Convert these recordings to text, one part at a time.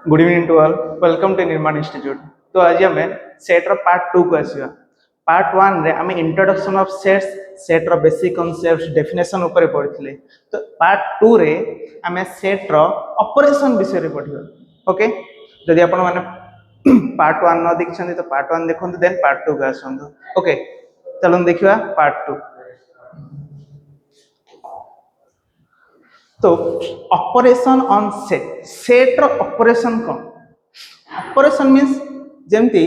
Good evening to all welcome to Nirman institute. तो आज आम सेट पार्ट 2 को आसवा। पार्ट 1 रे आम इंट्रोडक्शन ऑफ सेट्स सेट रो बेसिक कांसेप्ट डेफिनेशन ऊपर पढ़िथिले। तो पार्ट 2 रे आम सेट रो ऑपरेशन विषय रे पढ़िबा। ओके, जदि आपण माने पार्ट 1 न देखछन तो पार्ट 1 देखंतु, देन पार्ट 2 को आसंतु। ओके, चलन देखिबा पार्ट 2। तो ऑपरेशन ऑन सेट रो ऑपरेशन कौन? ऑपरेशन मीन्स जेमती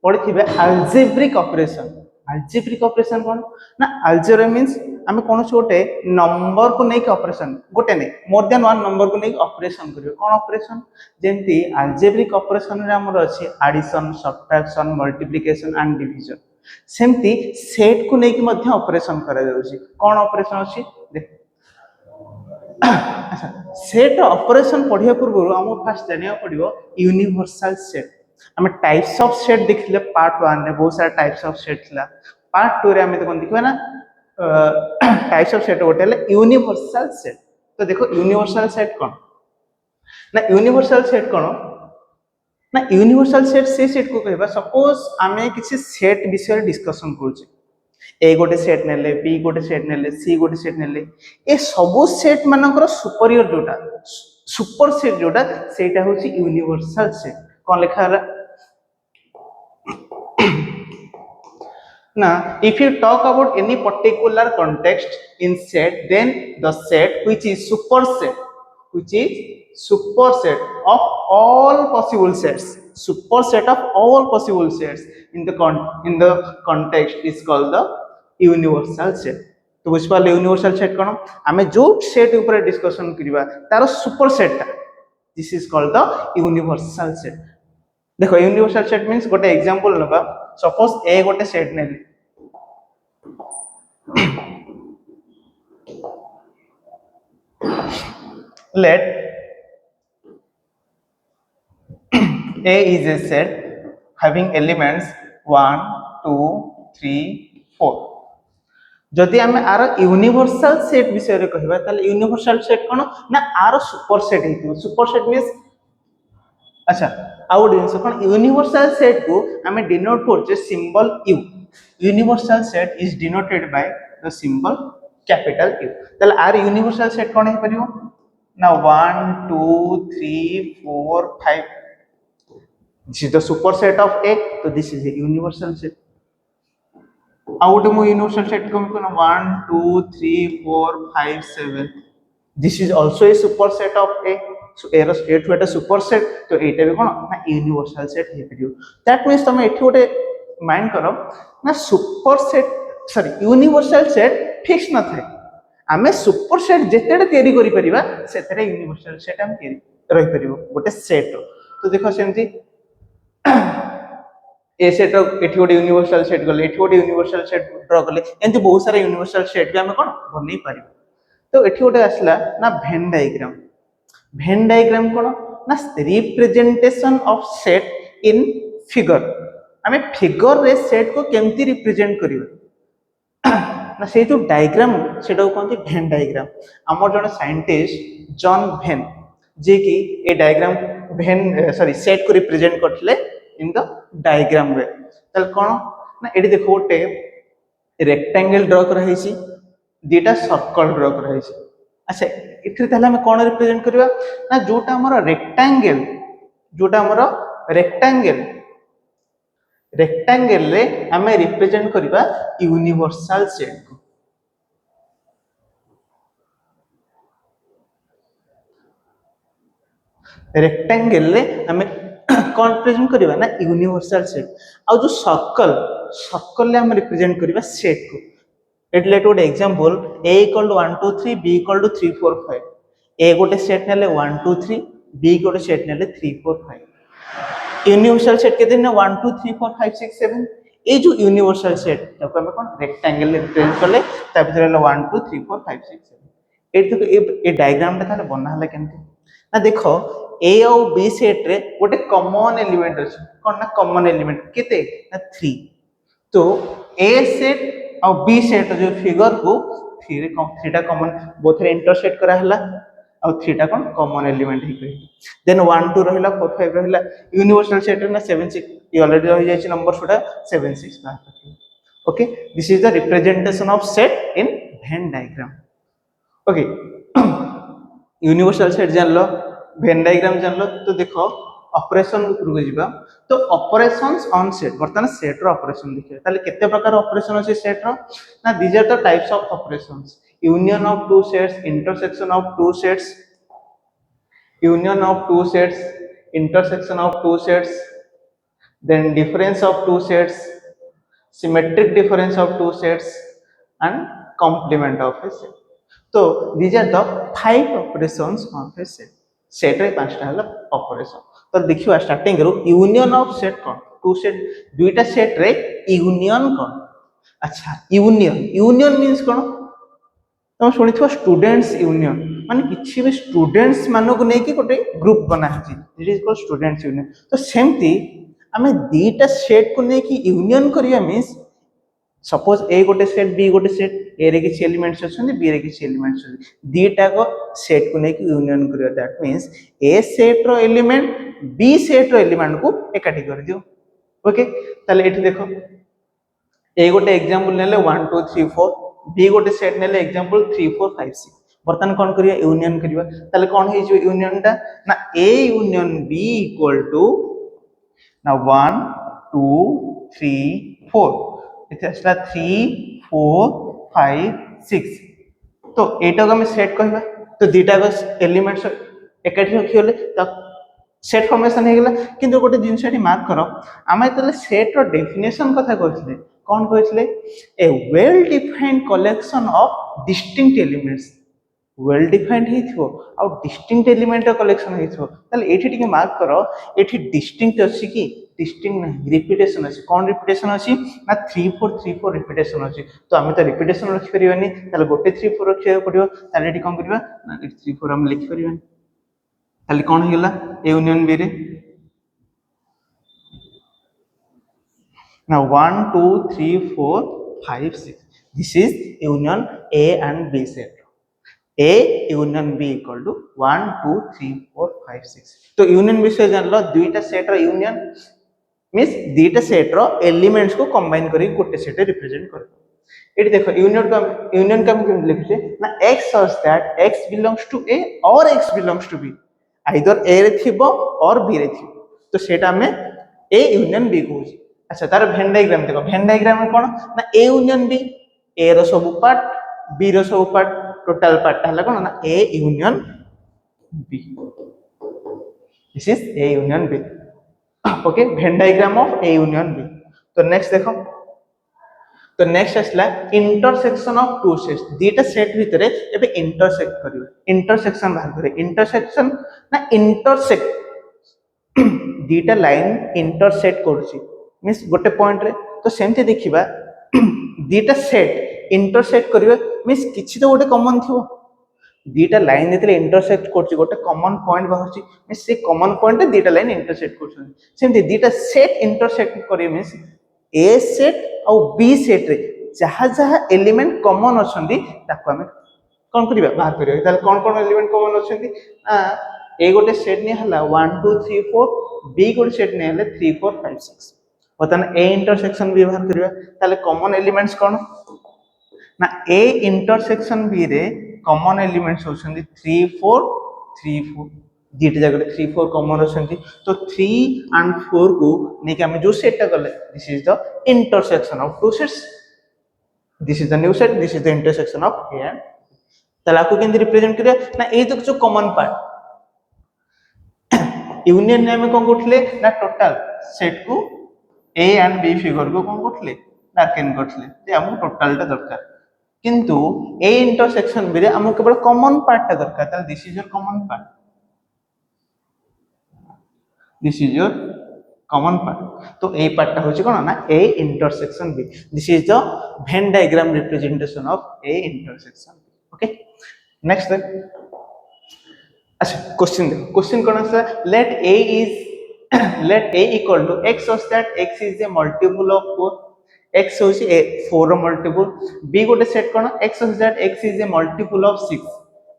पढ़िथिबे अलजेब्रिक ऑपरेशन। अलजेब्रिक ऑपरेशन कौन ना? अलजेब्रा मीन्स आमे कोन छोटे नंबर को नहीं ऑपरेशन, गोटे नहीं मोर देन वन नंबर को नहीं ऑपरेशन करियो। कौन ऑपरेशन? जेमती अलजेब्रिक ऑपरेशन रे हमर अछि addition, subtraction, multiplication and division. सेमती सेट को नहीं मध्य ऑपरेशन करा जाउछि। कौन ऑपरेशन अछि देख। अच्छा, सेट ऑपरेशन पढ़िया पूर्व हम फास्ट जानिया पड़िबो यूनिवर्सल सेट। हम टाइप्स ऑफ सेट देखले पार्ट 1 रे बहुत सारा टाइप्स ऑफ सेट थिला। पार्ट 2 रे हम कोन देखबा ना types of set hotel universal set. तो देखो यूनिवर्सल सेट कौन ना? यूनिवर्सल सेट कौन ना? यूनिवर्सल सेट से सेट को कहबा सपोज आमे किसी सेट विषय डिस्कशन करूचे। ए गोटे सेट नेले, बी गोटे सेट नेले, सी गोटे सेट नेले, ए सबो सेट मानकर सुपरियर जोटा सुपर सेट जोटा सेटा होची यूनिवर्सल सेट। कोन लिखा है ना? If you talk about any particular context in set, then the set which is superset of all possible sets, super set of all possible sets in the context is called the universal set। तो बुझ पाले universal set कोन? आमे जो set ऊपर discussion करबा तार superset ता, this is called the universal set. देखो यूनिवर्सल सेट मींस गोटे एग्जांपल लबा। सपोज ए गोटे सेट नेली, let A is a set having elements 1 2 3 4। जदि आम आर यूनिवर्सल सेट विषय रे कहबा ताले यूनिवर्सल सेट कोन ना? आर सुपर सेट हेतु। सुपर सेट मींस अच्छा आउट जिंस कोन? यूनिवर्सल सेट को आम डिनोट करछे symbol you. Universal set is denoted by the symbol capital you. ताले आर यूनिवर्सल सेट कोन हे परियो ना? 1 2 3 4 5। This is the superset of A, so this is a universal set। Out of universal set come to 1 2 3 4 5 7। This is also a superset of A, so A to a superset, तो एटा भी कोन ना? Universal set हे परियो। That means तुम एठी गोटे mind करो ना, superset sorry universal set fix न थाए। आमे सुपरसेट जेतेडे तयारी करि परिबा सेतेरे यूनिवर्सल सेट हम तयारी रहि परिबो गोटे सेट। तो देखो सेमती ए सेट एठी गोटे यूनिवर्सल सेट गले, एठी गोटे यूनिवर्सल सेट ड्रा गले, एंती बहुत सारा यूनिवर्सल सेट भी हमें कोन बनै पारिबो। तो एठी गोटे आसला ना वेन डायग्राम। वेन डायग्राम कोन ना? Representation of set in figure. हमें फिगर रे सेट को केमती रिप्रेजेंट करिबा ना? से जो डायग्राम सेटा को कहते वेन डायग्राम। हमर जने साइंटिस्ट जॉन वेन जे कि ए डायग्राम वेन सॉरी सेट को रिप्रेजेंट करथिले इन द डायग्राम वे। तल कोन ना? एडी देखो गोटे रेक्टेंगल ड्रा कर रही, दुटा सर्कल ड्रा कर रही। अच्छा, इथि तहले हम कोन रिप्रेजेंट करबा ना? जोटा हमर रेक्टेंगल, जोटा हमर रेक्टेंगल रे हमें रिप्रेजेंट करबा यूनिवर्सल सेट को। रेक्टेंगल रे हमें कौन रिप्रेजेंट करबा ना? Universal set. आ जो सर्कल रे हम रिप्रेजेंट करबा सेट को। एट लेट गोटे एग्जांपल A = 1 2 3, B = 3 4 5। A गोटे सेट नेले 1 2 3, B गोटे सेट नेले 3 4 5। यूनिवर्सल सेट केते ना? 1 2 3 4 5 6 7। ए जो यूनिवर्सल सेट ताको हम कोन रेक्टेंगल रे रिप्रेजेंट करले, ता भीतर 1 2 3 4 5 6 7। ए देखो ए डायग्राम ता थाले बना हला केमते ना? देखो ए और बी सेट रे गोटे कॉमन एलिमेंट अछि। कोन ना? कॉमन एलिमेंट केते ना? 3। तो ए सेट और बी सेट जो फिगर को 3 टा कॉमन बोथ रे इंटरसेक्ट करा हला। ଆଉ 3 ଟା कोन कॉमन एलिमेंट ही कहि देन 1 2 रहिला 4 5 रहिला यूनिवर्सल सेट ना 7 6 ये ऑलरेडी रहि जाय छि नंबर सुडा 7 6 बाहर करथियो okay this is the representation of set in Venn diagram okay universal set जान लो वेन डायग्राम जान लो तो देखो ऑपरेशन ऊपर जीवा तो ऑपरेशंस ऑन सेट बर्तमान सेट रो ऑपरेशन देखिए ताले केते प्रकार ऑपरेशन अछि सेट रो ना these are the types of operations union of two sets intersection of two sets union of two sets intersection of two sets then difference of two sets symmetric difference of two sets and complement of a set so these are the 5 operations of a set set रे पांचटा हला operation तो देखियो starting रो union of set कोन two set दुईटा set रे union कोन अच्छा यूनियन मींस कोन तुम शुणी थो स्टूडेंट्स यूनियन माने किछि भी स्टूडेंट्स मानो को नेकी गोटे ग्रुप बना है it is called students union तो सेमती आमे दीटा सेट को नेकी यूनियन करिया मींस सपोज ए गोटे सेट बी गोटे सेट ए रे किछि एलिमेंट्स अछन बी रे किछि एलिमेंट्स अछन दीटा को सेट को नेकी यूनियन करिया दैट मींस ए सेट रो एलिमेंट बी सेट रो एलिमेंट को एकाठी कर दियो ओके ताले एठी देखो ए गोटे एग्जांपल नेले 1 2 3 4 बी गोटे सेट नेले एग्जांपल 3 4 5 6 बर्तन कोन करिया यूनियन करिया ताले कोन हे जो यूनियन टा ना A union B equal to ना 1 2 3 4 इथे असला 3 4 5 6 तो एटा को हम सेट कहबा तो दीटा को एलिमेंट्स एकाठी रखियोले तो सेट फॉर्मेशन हे गेला किंतु गोटे जिंसटी मार्क करो आमे तले सेट रो डेफिनेशन कथा कहथिले कोन कहथिले a well defined collection of distinct elements well defined हेथिबो आ डिस्टिंक्ट एलिमेंट रो कलेक्शन हेथिबो तले एठी टिके मार्क करो एठी डिस्टिंक्ट अछि कि डिस्टिंक्ट नहीं रिपीटेशन अछि कोन रिपीटेशन अछि ना 3 4 3 4 रिपीटेशन अछि तो आमे तो रिपीटेशन रखि परिबानी तले गोटे 3 4 रखिया पडियो तले एठी कोन करबा ना 3 4 हम लिखि परिबानी तले कोन हेला ए यूनियन बी रे now 1 2 3 4 5 6 this is union A and B set A union B equal to 1 2 3 4 5 6 तो यूनियन विषय जान लो दुईटा सेट रो यूनियन मींस दुईटा सेट रो एलिमेंट्स को कंबाइन करी गोटे सेट रिप्रेजेंट कर एटी देखो यूनियन का हम लिखते ना x such that x belongs to A or x belongs to B either A रे थिबो और B रे थिबो तो सेटा में A यूनियन B को अच्छा तार वेन डायग्राम देखो वेन डायग्राम में कोन ना ए यूनियन बी ए रो सब पार्ट बी रो सब पार्ट टोटल पार्ट हला कोन ना A union B this is A union B okay Venn diagram of A union B तो नेक्स्ट देखो तो नेक्स्ट असला इंटरसेक्शन ऑफ टू सेट्स दीटा सेट भितरे एबे इंटरसेक्ट करियो इंटरसेक्शन बाहर करे इंटरसेक्शन ना इंटरसेक्ट दीटा लाइन इंटरसेक्ट करछि मींस गोटे पॉइंट रे तो सेमते देखिबा दीटा सेट इंटरसेक्ट करिवे मींस किछि तो गोटे कॉमन थिबो दीटा लाइन जेतले इंटरसेक्ट करछि गोटे कॉमन पॉइंट बाहरछि मींस से कॉमन पॉइंट रे दीटा लाइन इंटरसेक्ट करछन सेमते दीटा सेट इंटरसेक्ट करिवे मींस ए सेट और बी सेट रे जहा जहा एलिमेंट कॉमन अछंदी ताको हम कोन करिबा बाहर करियो ताले कोन एलिमेंट कॉमन अछंदी ए गोटे सेट ने हला 1 2 3 4 बी गोटे सेट ने हले 3 4 5 6 बतन ए इंटरसेक्शन बी बाहर करिवा ताले कॉमन एलिमेंट्स कोन ना ए इंटरसेक्शन बी रे कॉमन एलिमेंट्स होछंदी 3 4 3 4 दीटा जगह 3 4 कॉमन होछंदी तो 3 एंड 4 को ने कि हम जो सेट करले this is the intersection of two sets this is the new set this is the intersection of A and ताला को केंद्र रिप्रेजेंट करिया ना ए तो जो कॉमन पार्ट यूनियन ने हम कोन कोठले ना टोटल सेट को ए एंड बी फिगर को कोन कोठले डार्केन कोठले जे हम टोटल टा दरकार किंतु ए इंटरसेक्शन बी रे हम केवल कॉमन पार्ट टा दरकार त this is your common part this is your common part तो ए पार्ट टा होची कोन ना A intersection B this is the Venn diagram representation of A intersection okay next अच्छा क्वेश्चन देखो क्वेश्चन कोन आसा let A is let a equal to x such that x is a multiple of 4 x is a 4 multiple b gote set kono x such that x is a multiple of 6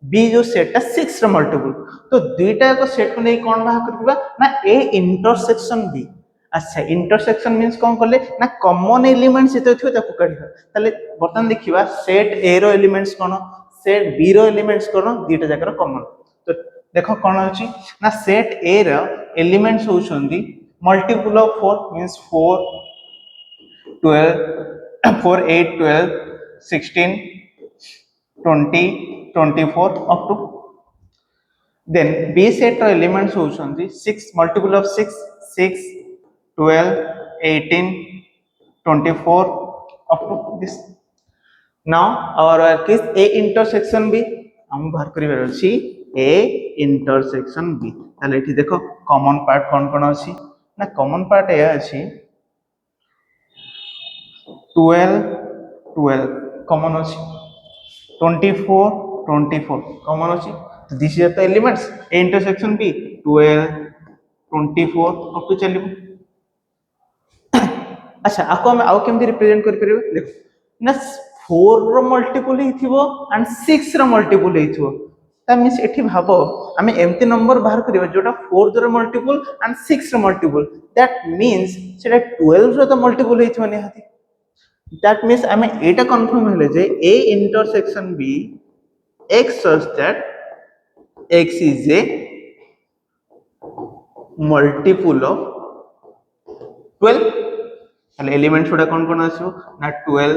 B जो set 6 ର multiple तो दुईटा को set को नहीं कौन बाहर करबा ना ए इंटरसेक्शन बी अच्छा इंटरसेक्शन मींस कौन करले ना कॉमन एलिमेंट्स जेते थियो ताको काढिबा ताले बर्तन देखिबा सेट ए रो एलिमेंट्स कोन सेट बी रो एलिमेंट्स कोन दुईटा जाकर कॉमन तो देखो कोन होची ना सेट ए रो एलिमेंट्स होछंदी multiple of 4 means 4 12 4 8 12 16 20 24 up to then B set ର elements होउछंती 6 multiple of 6 6 12 18 24 up to this now our work is A intersection B हम बाहर करिवार अछि A intersection B ताले एठी देखो कॉमन पार्ट कोन कोन अछि ना कॉमन पार्ट ए अछि 12 12 कॉमन अछि 24 24 कॉमन अछि this is the elements A intersection B 12 24 अब तो चलिबो अच्छा आको हम आउ केमति रिप्रेजेंट कर परिबे देखो ना 4 रो मल्टीपल हिथिबो एंड 6 रो मल्टीपल हिथिबो ता मींस एठी भाबो हमें एमती नंबर बाहर करिबा जोटा 4 रो मल्टीपल एंड 6 रो मल्टीपल दैट मींस सेटा 12 रो द मल्टीपल हिथिबो ने हाथी दैट मींस हमें एटा कंफर्म हेले जे A intersection B x such that x is a multiple of 12 ताले एलिमेंट्स गुडा कोन कोन आछो ना 12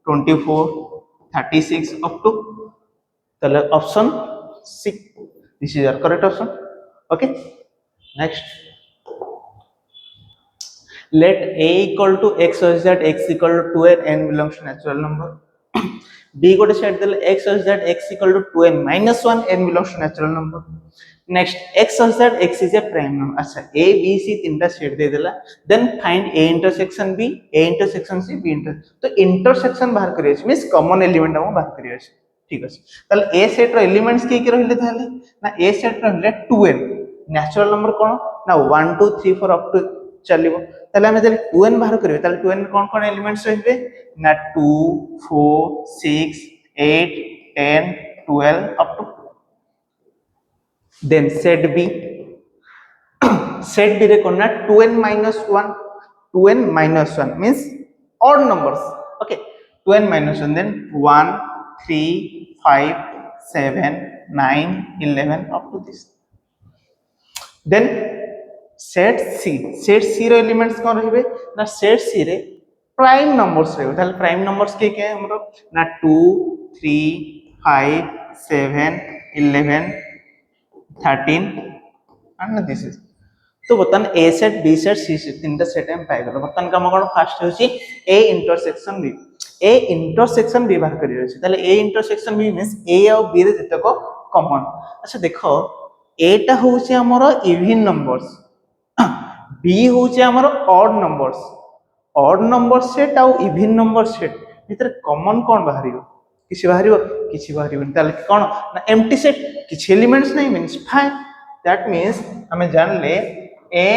24 36 अप टू ताले option C this is our correct option okay next let A equal to x such that x equal to 2 and n belongs to natural number B गोटे set देले x such that x equal to 2n minus 1 n belongs to natural number next x such that x is a prime number अच्छा A B C तीनटा set दे देला then find A intersection B A intersection C B तो intersection बाहर करियो means common element हम बाहर करियो ठीक अछि ताले A सेट रो एलिमेंट्स के रहले ताले ना A सेट रहले 2n नेचुरल नंबर कोन ना 1 2 3 4 अप टू चलिबो ताले हम जले 2n बाहर करियो ताले 2n कोन कोन एलिमेंट्स रहबे ना 2 4 6 8 10 12 up to then set B set B रे कोन ना 2n minus 1 2n minus 1 means odd numbers okay 2n minus 1 then 1 3 5 7 9 11 up to this then set C रो एलिमेंट्स कोन रहबे ना set C रे प्राइम नंबर्स रहबे ताले प्राइम नंबर्स के हमरो ना 2 3 5 7 11 13 and this is तो बतन A set B set C set तीनटा सेट हम पाइ गलो बतन काम कोन फर्स्ट होची A intersection B A intersection B बाहर करियो छी ताले A intersection B means A और B रे जतको कॉमन अच्छा देखो A टा होची हमरो इवन नंबर्स B होची हमरो ऑड नंबर सेट और इवन नंबर सेट भीतर कॉमन कोन बाहरियो किछि बाहरिबो ताले कोन ना एम्प्टी सेट किछि एलिमेंट्स नहीं मींस फाइन दैट मींस हमें जान ले A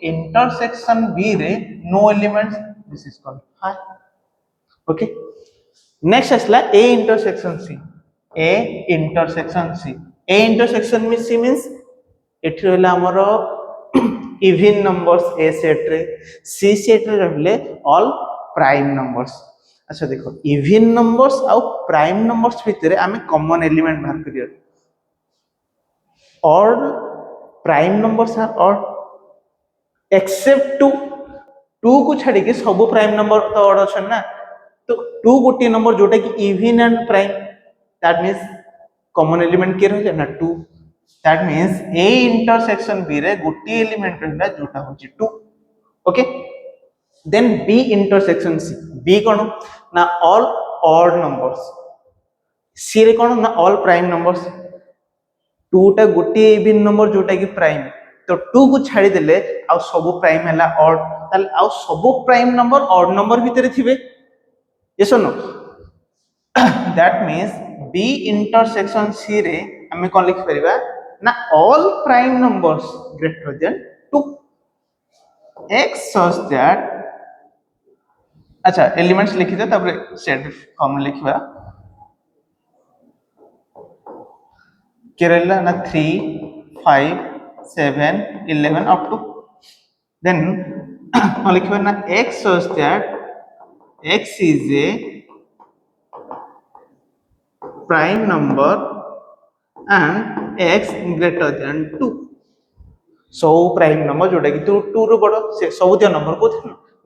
intersection B रे no elements this is called fine okay next असला A intersection C means एठी रहला हमरो इवन नंबर्स A सेट रे C सेट रे रहले ऑल प्राइम नंबर्स अच्छा देखो इवन नंबर्स और प्राइम नंबर्स भितरे हमें कॉमन एलिमेंट बाहर करियो और prime numbers are odd except 2 को छाड़ी के सब प्राइम नंबर तो ऑड अछन ना तो 2 गोटी नंबर जोटा कि even and prime that means common element के रहले ना 2 that means A intersection B रे गोटी एलिमेंट रहला जोटा होची 2 okay then B intersection C B कोन ना ऑल ऑड नंबर्स C रे कोन ना ऑल प्राइम नंबर्स 2 टा गोटी इवन नंबर जोटा कि प्राइम तो 2 को छाड़ी देले आ सब प्राइम हला ऑड ताले आ सब प्राइम नंबर ऑड नंबर भितरे थिबे यस और know that means B intersection C रे हमें कोन लिख परिबा ना all prime numbers greater than 2 x such that अच्छा एलिमेंट्स लिखि दे तबरे सेट फॉर्म लिखबा Kerala na 3, 5, 7, 11 up to. Then लिखिबा ना x shows that x is a prime number and x greater than 2. So prime number जोटा कि 2 रो बड़ से सब number को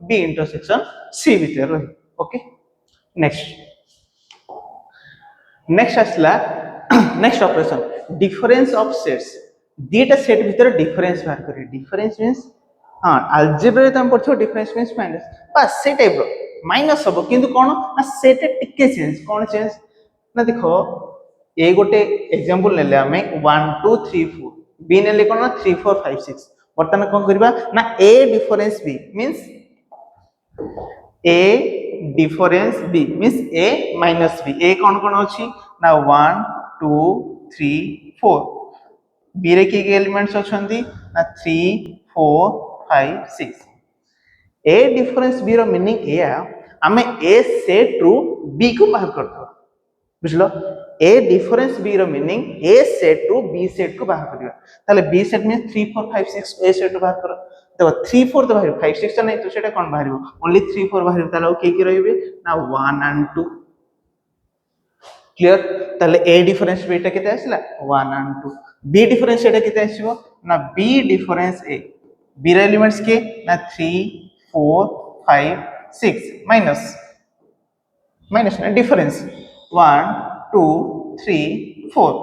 b इंटरसेक्शन c भीतर रही. ओके नेक्स्ट आसला next operation difference of sets दीटा सेट भीतर डिफरेंस बाहर करी. डिफरेंस मींस हां अलजेब्रा रे हम पढ़छो डिफरेंस मींस माइनस बस से टाइप रो माइनस हो किंतु कोन ना सेट टिके चेंज कोन चेंज ना देखो ए गोटे एग्जांपल लेले हमें 1 2 3 4 बी नेले कोन 3 4 5 6 बर्तमान कोन करबा ना A difference B means a difference b means a minus b. a कौन कौन अछि ना 1 2 3 4 b रे की एलिमेंट्स अछंती ना 3 4 5 6. a difference b रो मीनिंग ए हमें a सेट रू b को बाहर करतो बुझलो. a difference b रो मीनिंग a सेट रू b सेट को बाहर करबा ताले b set means 3 4 5 6 a set बाहर करो. तो 3 4 तो बाहर 5 6 तो नहीं तो सेटा कोन बाहर ओनली 3 4 बाहर ताले के रहिबे ना 1 and 2. क्लियर ताले a डिफरेंस b टा केते आसला 1 and 2. b डिफरेंस एटा केते आसीबो ना b डिफरेंस a b रे एलिमेंट्स के ना 3 4 5 6 माइनस ना डिफरेंस 1 2 3 4.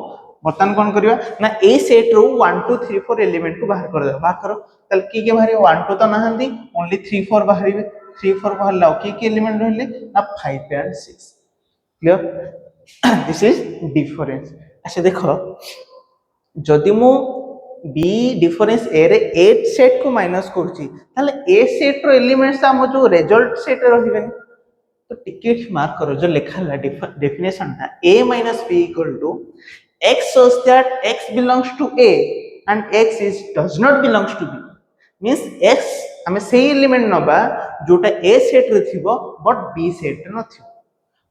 बर्तमान कोन करबा ना ए सेट रो 1 2 3 4 एलिमेंट को बाहर कर दे. बाहर करो तल की बाहर 1 2 तो नहंदी ओनली 3 4 बाहर 3 4 बाहर लाओ की एलिमेंट रहले ना 5 and 6. Clear this is difference. अच्छा देखो जदि मु b डिफरेंस a रे 8 सेट को माइनस करछि ताले a सेट रो एलिमेंट्स हम जो रिजल्ट सेट रहबेन तो टिकेट मार्क करो जो लिखा है डेफिनेशन था a minus b equal to x shows that x belongs to a and x is does not belongs to b means x हमें से एलिमेंट नबा जोटा a सेट रे थिबो बट b सेट रे नथिबो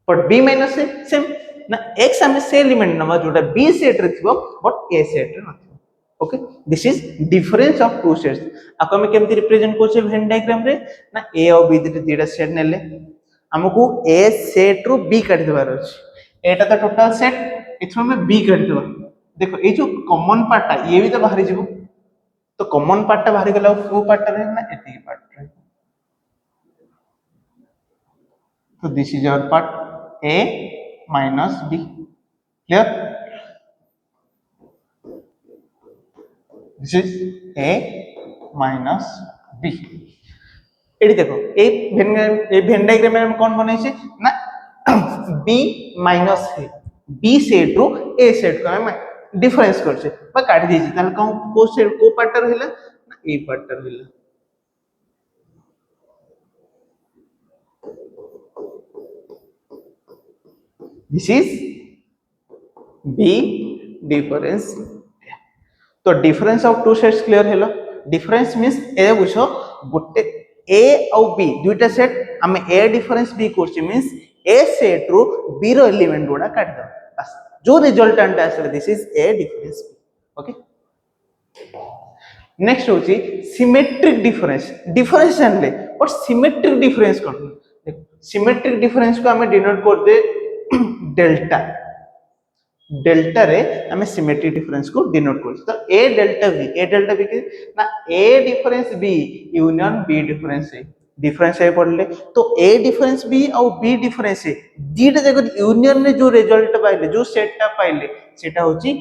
but b minus a same ना x हमें से एलिमेंट नबा जोटा b सेट रे थिबो बट a सेट रे नथिबो. Okay this is difference of two sets. आको हम केमति रिप्रेजेंट करछे वेन डायग्राम रे ना a और b दीटा सेट नेले हमको a सेट रो b काट देबार अछि. एटा तो टोटल सेट इथरो में b काट देबा. देखो ए जो कॉमन पार्ट ये भी तो बाहर जीवो तो कॉमन पार्ट बाहर गला को पार्ट रे ना एति पार्ट रे. तो this is our part a minus b. Clear this is a minus b. एडी देखो ए वेन डायग्राम में हम कोन बनै छै ना b minus a b set रो a सेट को हम डिफरेंस कर छे बा काट दी छै ताले को सेट को पार्ट रहला ना a पार्ट रहला. This is b difference. तो difference of two sets clear हेलो. डिफरेंस मींस ए बुझो गोटे a और b दुईटा सेट हमें a डिफरेंस b करछि मींस a सेट रो b रो एलिमेंट गोडा काट दो बस जो रिजल्टेंट आसे this is a difference. Okay next होची सिमेट्रिक डिफरेंस. डिफरेंस जानले और सिमेट्रिक डिफरेंस कोन देखो सिमेट्रिक डिफरेंस को हमें डिनोट कर दे डेल्टा. डेल्टा रे हमें सिमेट्रिक डिफरेंस को डिनोट कर तो a डेल्टा b के ना a difference b union b difference a difference है पढ़ले तो a डिफरेंस b और b डिफरेंस a दीटा जगह यूनियन ने जो रिजल्ट पाइले जो सेटटा पाइले सेटा होची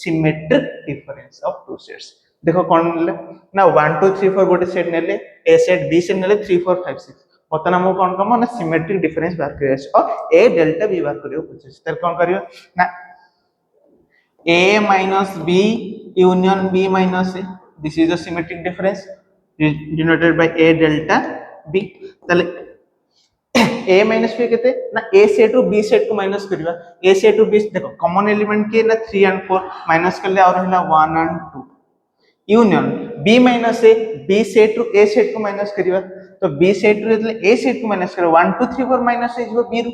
symmetric difference of two sets. देखो कोन ले ना 1 2 3 4 गोटे सेट नेले a सेट b सेट नेले 3 4 5 6 बतन हम कोन कम ना सिमेट्रिक डिफरेंस बाहर करियो और a डेल्टा b बाहर करियो पूछे तर कोन करियो ना a minus b union b minus a this is a symmetric difference denoted by a delta b. ताले a minus b केते ना a सेट रो b सेट को माइनस करबा a सेट रो b देखो कॉमन एलिमेंट के ना 3 and 4 माइनस कर ले और हला 1 and 2 union b minus a b set रो a सेट को माइनस करबा तो b सेट रो a सेट को माइनस करो 1 2 3 4 माइनस हो जबो b रो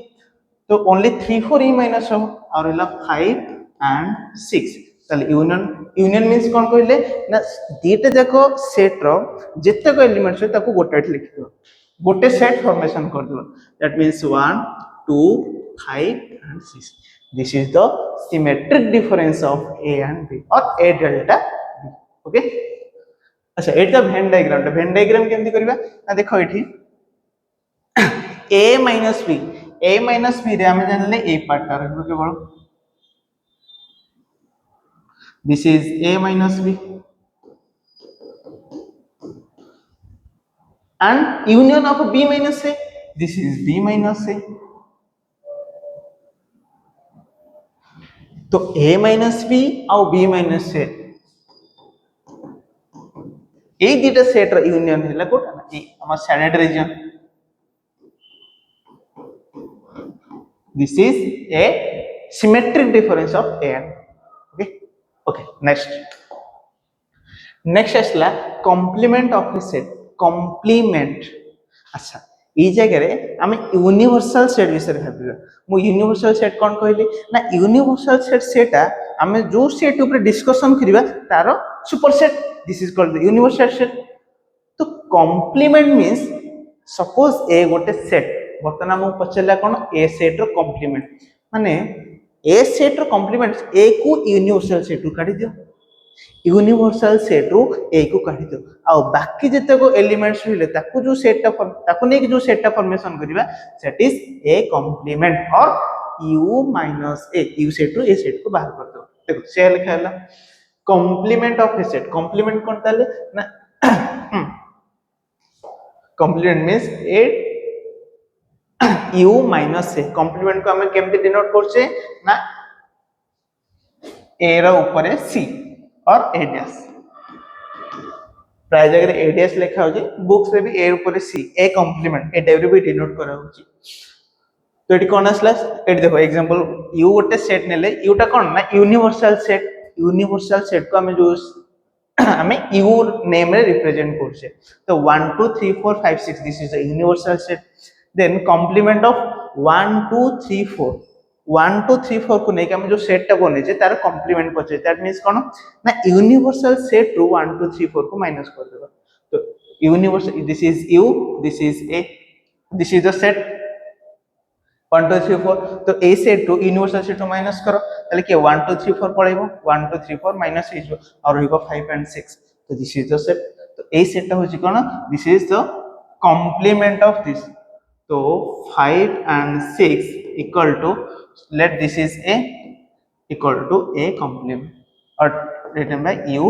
तो ओनली 3 4 ही माइनस हो और हला 5 and 6 ताले यूनियन मींस कोन कहले ना दीटा जाको सेट रो जेतक एलिमेंट्स है ताको गोटे लिख दो गोटे सेट फॉर्मेशन कर दो that means 1 2 5 and 6 this is the symmetric difference of a and b or a delta b okay अच्छा एटा वेन डायग्राम केमती करबा ना देखो एठी a minus b रे हम जानले a पार्ट ता रहबो केवल this is a minus b and union of b minus a this is b minus a तो a minus b और b minus a ए दुटा सेट र यूनियन हैला कोटा ए हमर shaded reason this is a symmetric difference of a and okay okay next asla complement of a set complement अच्छा ई जगह रे हम universal set विषय भाबिबा मु यूनिवर्सल सेट कोन कहली ना यूनिवर्सल सेटा हम जो सेट ऊपर डिस्कशन करिबा तारो superset this is called the universal set तो कॉम्प्लीमेंट मींस सपोज ए गोटे सेट बर्तमान हम पचला कोन ए सेट रो कॉम्प्लीमेंट माने ए सेट रो कॉम्प्लीमेंट ए को यूनिवर्सल सेट रो काढी दियो यूनिवर्सल सेट रो ए को काढी दियो आ बाकी जते को एलिमेंट्स रहले ताको जो सेट ताको ने जो सेट फॉर्मेशन करिबा सेट इज ए कॉम्प्लीमेंट और u minus A u set रो ए सेट को बाहर कर दो देखो से लिखा हैला complement of A set complement कोन ताले ना complement means A u minus A complement को हम केमते डिनोट करछे ना a रा ऊपर c और a डैश प्राय जगह ए डैश लिखा हो जे बुक्स रे भी a ऊपर c a कॉम्प्लीमेंट ए टाइप रे भी डिनोट करा हो छी तो एटी कोन आसला एटी देखो एग्जांपल u गोटे सेट नेले u टा कोन ना यूनिवर्सल सेट को हमें जो हमें u नेम रे रिप्रेजेंट करछे तो 1 2 3 4 5 6 this is a universal set then complement of 1 2 3 4 1 2 3 4 को नै के हम जो सेट टा बने जे तार कॉम्प्लीमेंट पचे दैट मींस कोन ना यूनिवर्सल सेट रो 1 2 3 4 को माइनस कर देबा तो universal this is u this is a this is the set 1 2 3 4 तो a सेट रो यूनिवर्सल सेट रो माइनस करो ताले के 1 2 3 4 पड़ेबो 1 2 3 4 माइनस हो जो और होइबो 5 and 6 तो दिस इज द सेट तो a सेट टा होची कोन this is the complement of this तो 5 and 6 equal to let this is a equal to a complement or written by u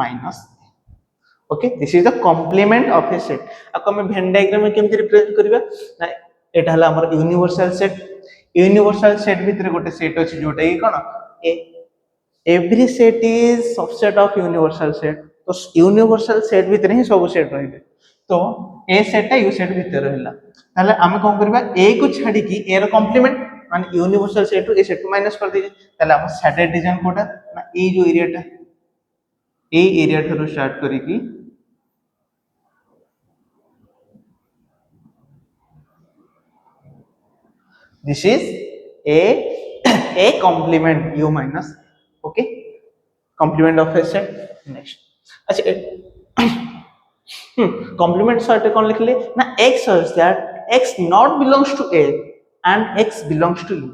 minus a. Okay, this is the complement of a set. अब हम when diagram में केमति represent करबा ना एटा हला हमर universal set भितर गोटे सेट अछि जोटा कि कोन A every set is subset of universal set तो यूनिवर्सल सेट भितर ही सब सेट रहिबे तो ए सेट टा यू सेट भितर रहला ताले हम कोन करबा ए को छाडी की ए रो कॉम्प्लीमेंट माने यूनिवर्सल सेट रो ए सेट को माइनस कर दीजिए ताले हम शैडेड रीजन कोटा ना ए जो एरिया ठरो स्टार्ट करी की this is a complement u minus okay complement of a set next अच्छा complement सेट कौन लिख ले ना x such that x not belongs to a and x belongs to u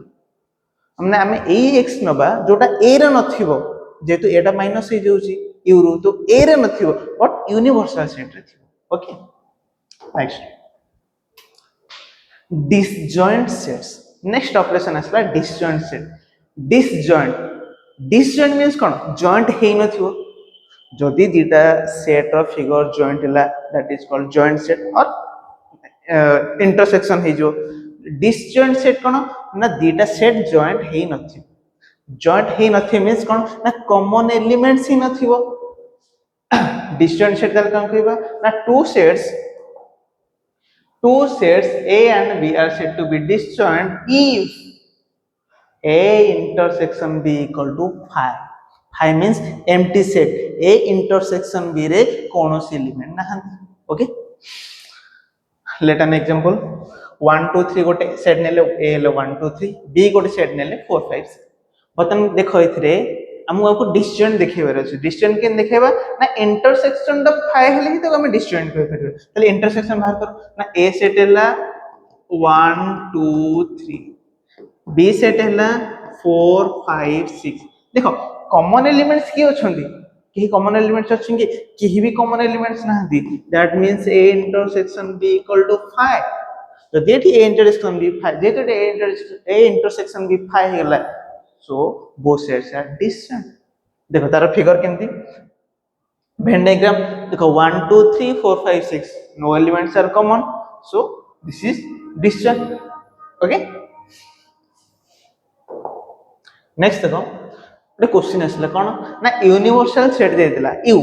हमने हमें ए x नबा जोटा a रे नथिबो जेतु एटा माइनस हे जाउची u रो तो a रे नथिबो बट यूनिवर्सल सेट रे थिबो okay next disjoint sets next operation असला disjoint set disjoint means कोन joint हे नथिबो जदि दीटा सेट ऑफ फिगर जॉइंट हला that is called joint set और इंटरसेक्शन हे जो डिसजॉइंट सेट कोन ना दीटा सेट जॉइंट हे नथि मींस कोन ना कॉमन एलिमेंट्स ही नथिबो डिसजॉइंट सेट का काम कहबा ना two sets A and B are said to be disjoint if A intersection B equal to 5 means empty set A intersection B रे कोनोसी एलिमेंट ना ओके लेट एन एग्जांपल 1 2 3 गोटे सेट नेले A ले 1 2 3 B गोटे सेट नेले 4 5 6 बतन देखो इथरे हमको आपको डिस्जॉइंट देखेबार अछि डिस्जॉइंट केन देखेबा ना इंटरसेक्शन द फाइ हेले ही तो हम डिस्जॉइंट कहि परबे तले इंटरसेक्शन बाहर करो ना ए सेट हैला 1 2 3 बी सेट हैला 4 5 6 देखो कॉमन एलिमेंट्स की अछंदी केही कॉमन एलिमेंट्स अछंगे केही भी कॉमन एलिमेंट्स नाहंती that means A intersection B equal to 5 तो देठी ए इंटरसेक्शन बी 5 देठी ए इंटरसेक्शन बी 5 हेला so both sides are distant देखो तार फिगर केंती Venn diagram देखो 1 2 3 4 5 6 no elements are common so this is disjunct okay next देखो ଗୋଟେ question आसला कोन ना यूनिवर्सल सेट दे दिला यू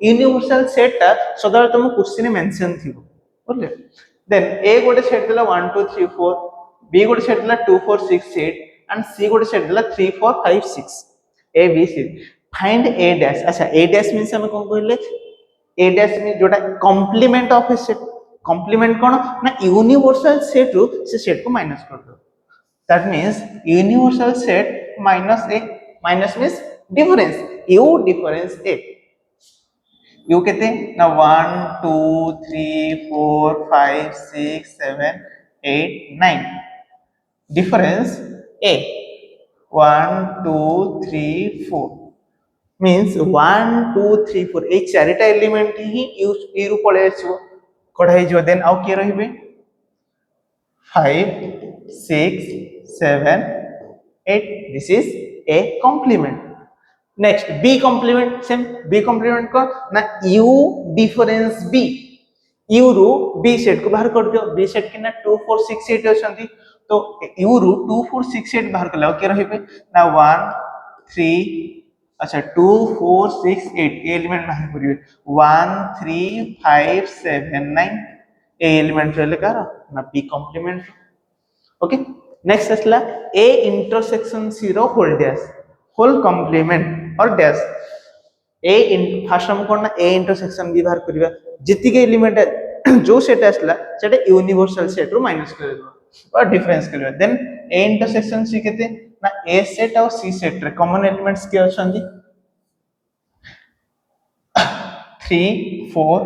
यूनिवर्सल सेट ता सदा तुम क्वेश्चन मेंशन थिबो बोले देन ए गोटे सेट दिला 1 2 3 4 बी गोटे सेट दिला 2 4 6 8 एंड सी गोटे सेट दिला 3 4 5 6 A B C find A dash अच्छा ए डैश मींस हम कोन कहले ए डैश मीन जोटा complement of A set complement कोन ना यूनिवर्सल सेट रो से सेट को माइनस कर दो that means universal set minus a minus means difference u difference a u केते ना 1 2 3 4 5 6 7 8 9 difference a 1 2 3 4 means 1 2 3 4 ए चारिटा एलिमेंट ही u रु पळे आछो कढाई जो देन आउ के रहिबे 5 6 7 8 this is a complement next b complement same b complement को ना u difference b u रू b सेट को बाहर कर दियो b सेट के ना 2 4 6 8 अछंती तो u रू 2 4 6 8 बाहर करला के रहिबे ना 1 3 अच्छा 2 4 6 8 एलिमेंट बाहर करिवे 1 3 5 7 9 ए एलिमेंट रहले कार ना b complement ओके नेक्स्ट असला a intersection 0 whole dash whole complement और dash a इन फर्स्ट हम कोन ना a intersection भी बाहर करिवा जति के एलिमेंट जो सेट असला सेटा यूनिवर्सल सेट रो माइनस कर देबो और डिफरेंस करबा देन a intersection c केते ना a सेट और c सेट रे कॉमन एलिमेंट्स के अछंदी 3 4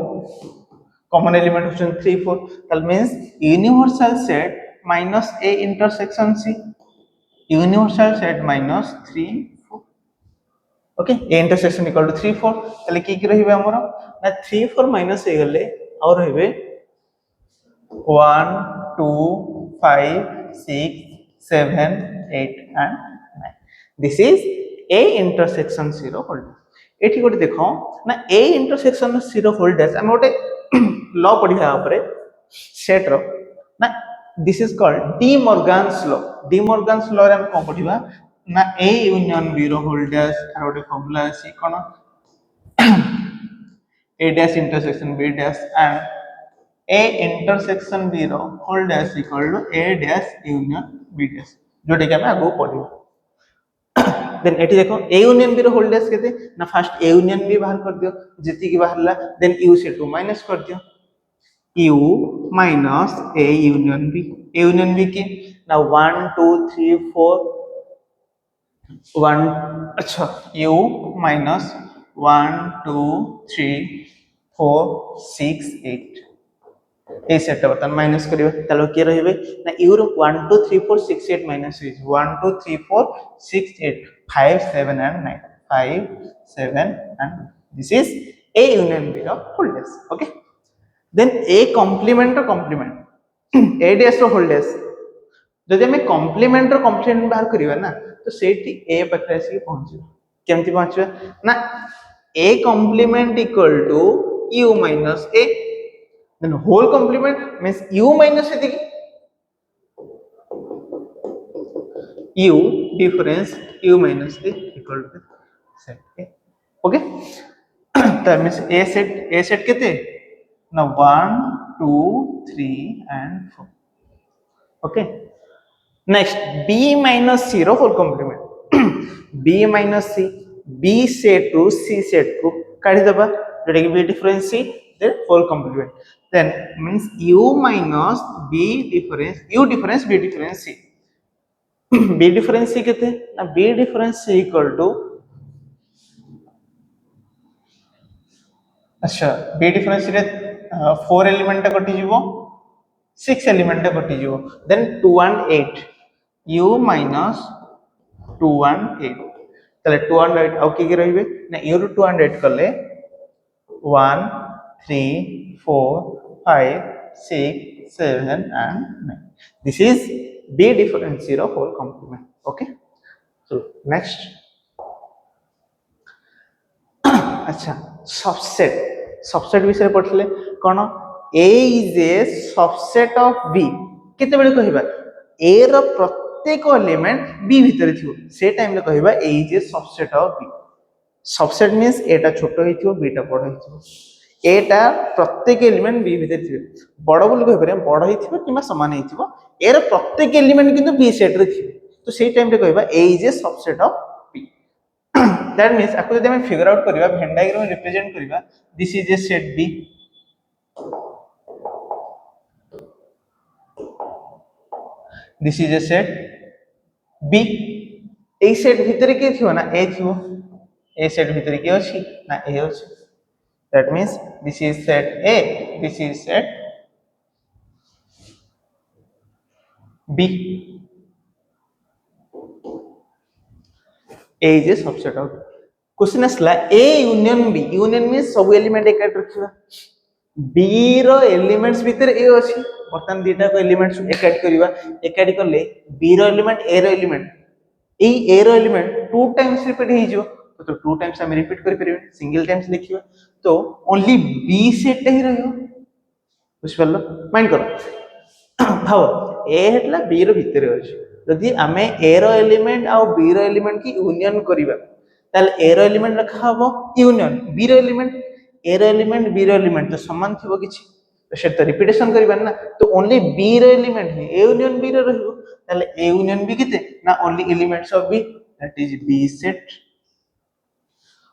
कॉमन एलिमेंट होछन 3 4 that means universal set minus a intersection c universal set minus 3 4 okay a intersection equal to 3 4 तले की रहिबे हमरो ना 3 4 माइनस हे गले और रहिबे 1 2 5 6 7 8 and 9 this is a intersection 0 whole dash एठी गोटे देखो ना a intersection 0 whole dash हम गोटे लॉ पढिया ऊपर सेट रो ना this is called de Morgan's law de Morgan's law रे हम कोन पढिबा ना a union b रो whole dash आर गोटे फार्मूला अछि कोन a dash intersection b dash and a intersection b रो whole dash equal to a dash union b dash Jote के हम आगो पढिबा देन एठी देखो a union b रो whole dash केते ना फर्स्ट a union b बाहर कर दियो जति की बाहरला देन u से 2 माइनस कर दियो u minus a union b की ना 1 2 3 4 1 अच्छा u minus 1 2 3 4 6 8 ए सेट बतन माइनस करिवे तलो के रहिबे ना u row 1 2 3 4 6 8 minus 1 2 3 4 6 8 5 7 and 9 5 7 and this is a union b of whole dash okay then a complement or complement a dash or whole dash जदि हमें complement or complement बाहर करिवा ना तो सेठी a पकड़ा से पहुंचबा केमति पहुंचबा ना a complement equal to u minus a then whole complement means u minus a u difference u minus a equal to set a okay that means a set केते now 1 2 3 and 4 okay next b minus c row whole complement b minus c b set to c set को काढी दबा जेटा कि b difference c then whole complement then means u minus b difference u difference b difference c b difference c केते ना b difference c equal to अच्छा B difference रे 4 element कटि जीवो 6 एलिमेंट कटि जीवो then 2 and 8 u minus 2 and 8 ताले 2 and 8 आउ की रहिबे ना u रो 2 and 8 करले 1 3 4 5 6 7 and 9 this is b difference zero whole complement okay so next अच्छा सबसेट विषय पढ़ले कौन A is A subset of B केते बेले कहबा ए रो प्रत्येक एलिमेंट बी भीतर थियो से टाइम रे कहबा A is A subset of B subset means एटा छोटो होइथियो बीटा बड़ होइथियो एटा प्रत्येक एलिमेंट बी भीतर थियो बड़ बोली कहबा रे बड़ होइथियो किबा समान होइथियो ए रो प्रत्येक एलिमेंट किंतु बी सेट रे थियो तो से टाइम रे कहबा A is A subset of that means आपको जब हमें फिगर आउट करिवा वेन डायग्राम में रिप्रेजेंट करिवा this is A set B this is A set B A set भीतर के थियो ना ए थियो ए सेट भीतर के अछि ना ए अछि that means this is set A this is set B A is a subset of question asla A union B union means सब एलिमेंट एकाट रखिबा B रो एलिमेंट्स भीतर A अछि बर्तन दीटा को एलिमेंट्स एकाट करिवा एकाट करले B रो एलिमेंट A रो एलिमेंट ए A रो एलिमेंट टू टाइम्स रिपीट हे जो तो टू टाइम्स हम रिपीट करि परिबे सिंगल टाइम्स लिखिबा तो ओनली B सेट ही रहयो बुझ परलो माइंड करो भाव A हेतला B रो भीतर अछि यदि आमे ए रो एलिमेंट आ बी रो एलिमेंट की यूनियन करिबा ताल ए रो एलिमेंट रखा हबो यूनियन बी रो एलिमेंट ए रो एलिमेंट बी रो एलिमेंट तो समान थिबो किछि तो से तो रिपीटेशन करिबा ना तो ओनली बी रो एलिमेंट है ए यूनियन बी रो रहबो ताल ए यूनियन बी किते ना only elements of B that is B set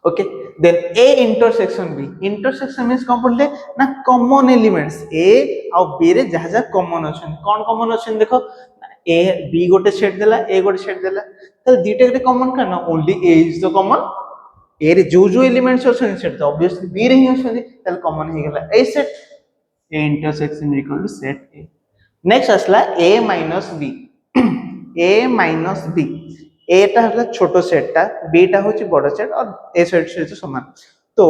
okay then A intersection B intersection means कोन पड़ले ना कॉमन एलिमेंट्स ए आ बी रे जहा जहा कॉमन अछन कोन कॉमन अछन देखो ए बी गोटे सेट देला ए गोटे सेट देला त दीटा के कॉमन का ना only A is the common A रे जो एलिमेंट्स अछन सेट तो ऑब्वियसली बी रे ही अछन त कॉमन हे गेला A set A intersection equal to set A next असला A minus B A minus B A टा हला छोटो सेट टा बी टा होची बड़ सेट और ए सेट से समान तो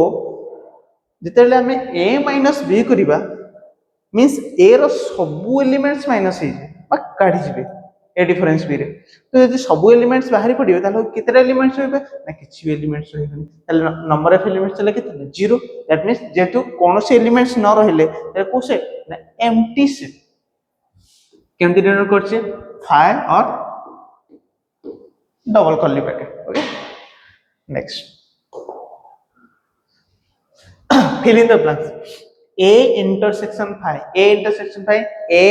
जेतेले हमें ए माइनस बी करिबा मींस ए रो सब एलिमेंट्स माइनस हे बा काढी जिवे ए डिफरेंस बी रे तो यदि सब एलिमेंट्स बाहरी पडिबे तालो कितरा एलिमेंट्स होबे ना किछि एलिमेंट्स होइबे तालो नंबर ऑफ एलिमेंट्स चले कितने 0 दैट मींस जेतु कोनोसी एलिमेंट्स न रहले त को सेट ना एम्प्टी सेट केमति डिनोट करछे 5 और double curly bracket okay next fill in the blanks a intersection phi a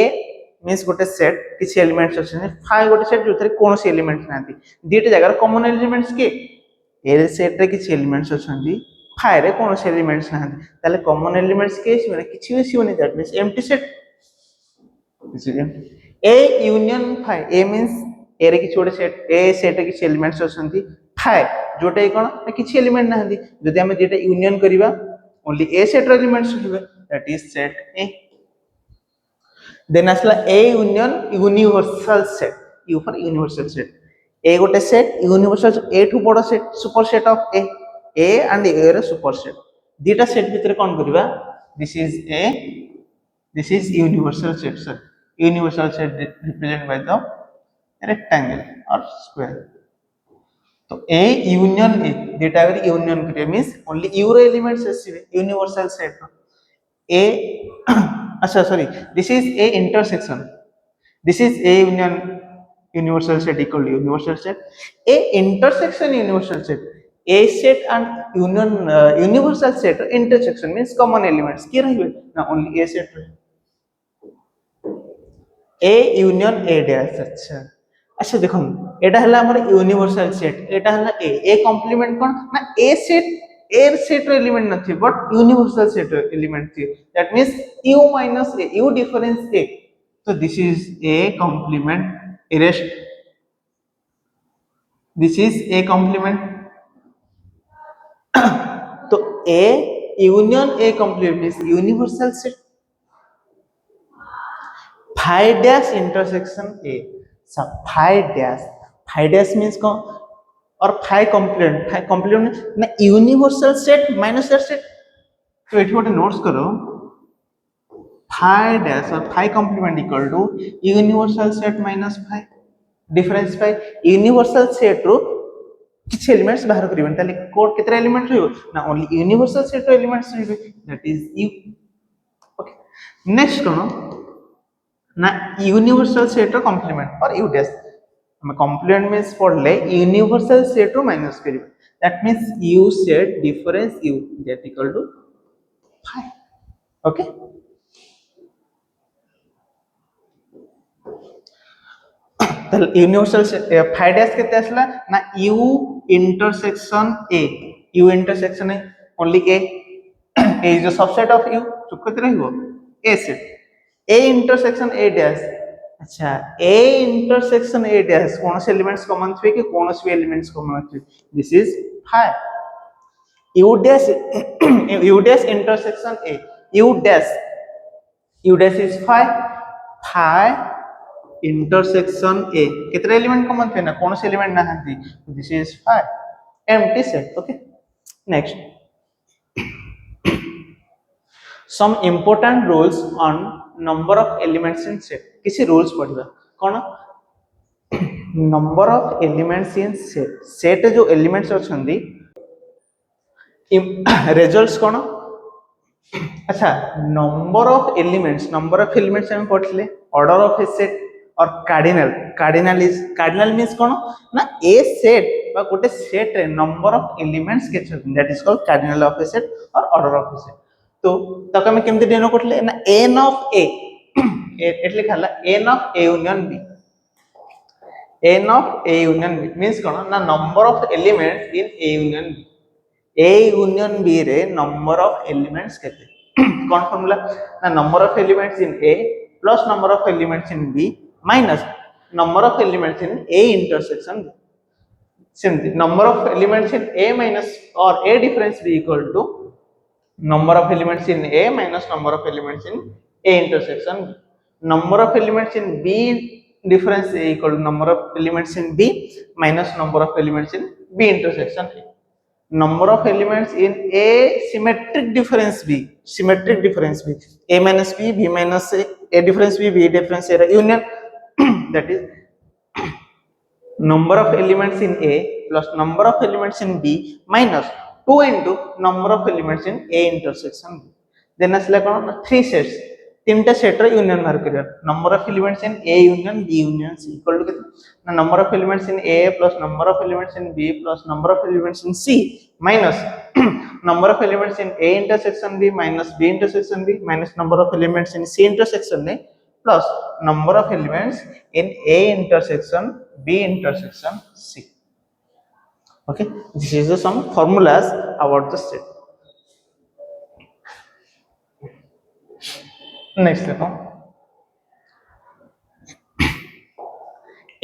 means गोटे सेट किसी एलिमेंट्स अछि phi गोटे सेट जोथरे कोनोसी एलिमेंट्स नांती दीटे जगह कॉमन एलिमेंट्स के ए सेट रे किसी एलिमेंट्स अछंती phi रे कोनोसी एलिमेंट्स नांती ताले कॉमन एलिमेंट्स के माने किछि भी Seoni that means empty set a union phi a means ए रे किछि गोटे सेट ए सेट रे किछि एलिमेंट्स अछंती phi जोटे कोन किछि एलिमेंट नांती जदि हम दीटा union करिवा only a set elements will be that is set A then asla A union universal set U for universal set A gote set universal A to bodo set superset of A and A er superset dita set bhitere kon kariba this is universal set sir universal set represented by the rectangle or square तो A union A data अगर union करिए means only euro elements है universal set A अच्छा sorry this is A intersection this is A union universal set equal to universal set A intersection universal set A set and union universal set intersection means common elements क्या रहिबे ना only A set A union A dash अच्छा अच्छा देखो एटा हला हमर universal set एटा हला ए complement कोन ना ए सेट रो एलिमेंट नथि बट यूनिवर्सल सेट रो एलिमेंट थि that means u minus a u difference a तो दिस इज a कंप्लीमेंट इरेस्ट दिस इज a कंप्लीमेंट तो a union A complete means universal set. Phi dash intersection A. So phi dash means or phi complement means ना universal set minus that set. तो एठी गोटे notes करो phi dash or phi complement equal to universal set minus phi. Difference phi universal set रो किछ elements बाहर करिबन ताले code केतरा element रहयो ना ओनली यूनिवर्सल सेट रो एलिमेंट्स रहबे that is U. Okay next कोन ना यूनिवर्सल सेट रो कंप्लीमेंट और यू डैश हम कंप्लीमेंट मींस पढ़ले यूनिवर्सल सेट रो माइनस करिबे that means U set difference U that equal to 5. Okay universal phi dash केते आसला ना U intersection A only A is the subset of U तो केते रहइबो A set A intersection A dash. अच्छा ए intersection A dash कोन से elements common थे कि कोन से एलिमेंट्स कॉमन थे this is phi. U dash intersection A U dash is phi intersection A कितने एलिमेंट कॉमन थे ना कौन से एलिमेंट ना हंती this is 5 empty set. Okay next some important rules on number of elements in set. किसी rules पढ़िबा कोन number of elements in set जो एलिमेंट्स अछंदी रिजल्ट्स कोन. अच्छा नंबर ऑफ एलिमेंट्स हम पढ़ले ऑर्डर ऑफ ए सेट और कार्डिनल मींस कोन ना ए सेट बा गोटे सेट रे नंबर ऑफ एलिमेंट्स के छथि that is called cardinal of A set और ऑर्डर ऑफ ए सेट. तो तक हम केमति डिनो करले ना n ऑफ a एटले खाला n of a union b. n of a union b means कोन ना number of elements in a union b. a union b रे नंबर ऑफ एलिमेंट्स केते कोन फार्मूला ना number of elements in a plus number of elements in b minus number of elements in A intersection B. Since number of elements in A minus or A difference B equal to number of elements in A minus number of elements in A intersection B. Number of elements in B difference A equal to number of elements in B minus number of elements in B intersection A. Number of elements in A symmetric difference B A minus B minus A difference B difference A union that is number of elements in A plus number of elements in B minus 2 into number of elements in A intersection B. Then asla kono 3 sets तीनटा set रे union बाहर करिया number of elements in A union B union C equal to कितना number of elements in A plus number of elements in B plus number of elements in C minus number of elements in A intersection B minus B intersection B minus number of elements in C intersection A plus number of elements in A intersection B intersection C. Okay, this is some formulas about the set. Next देखो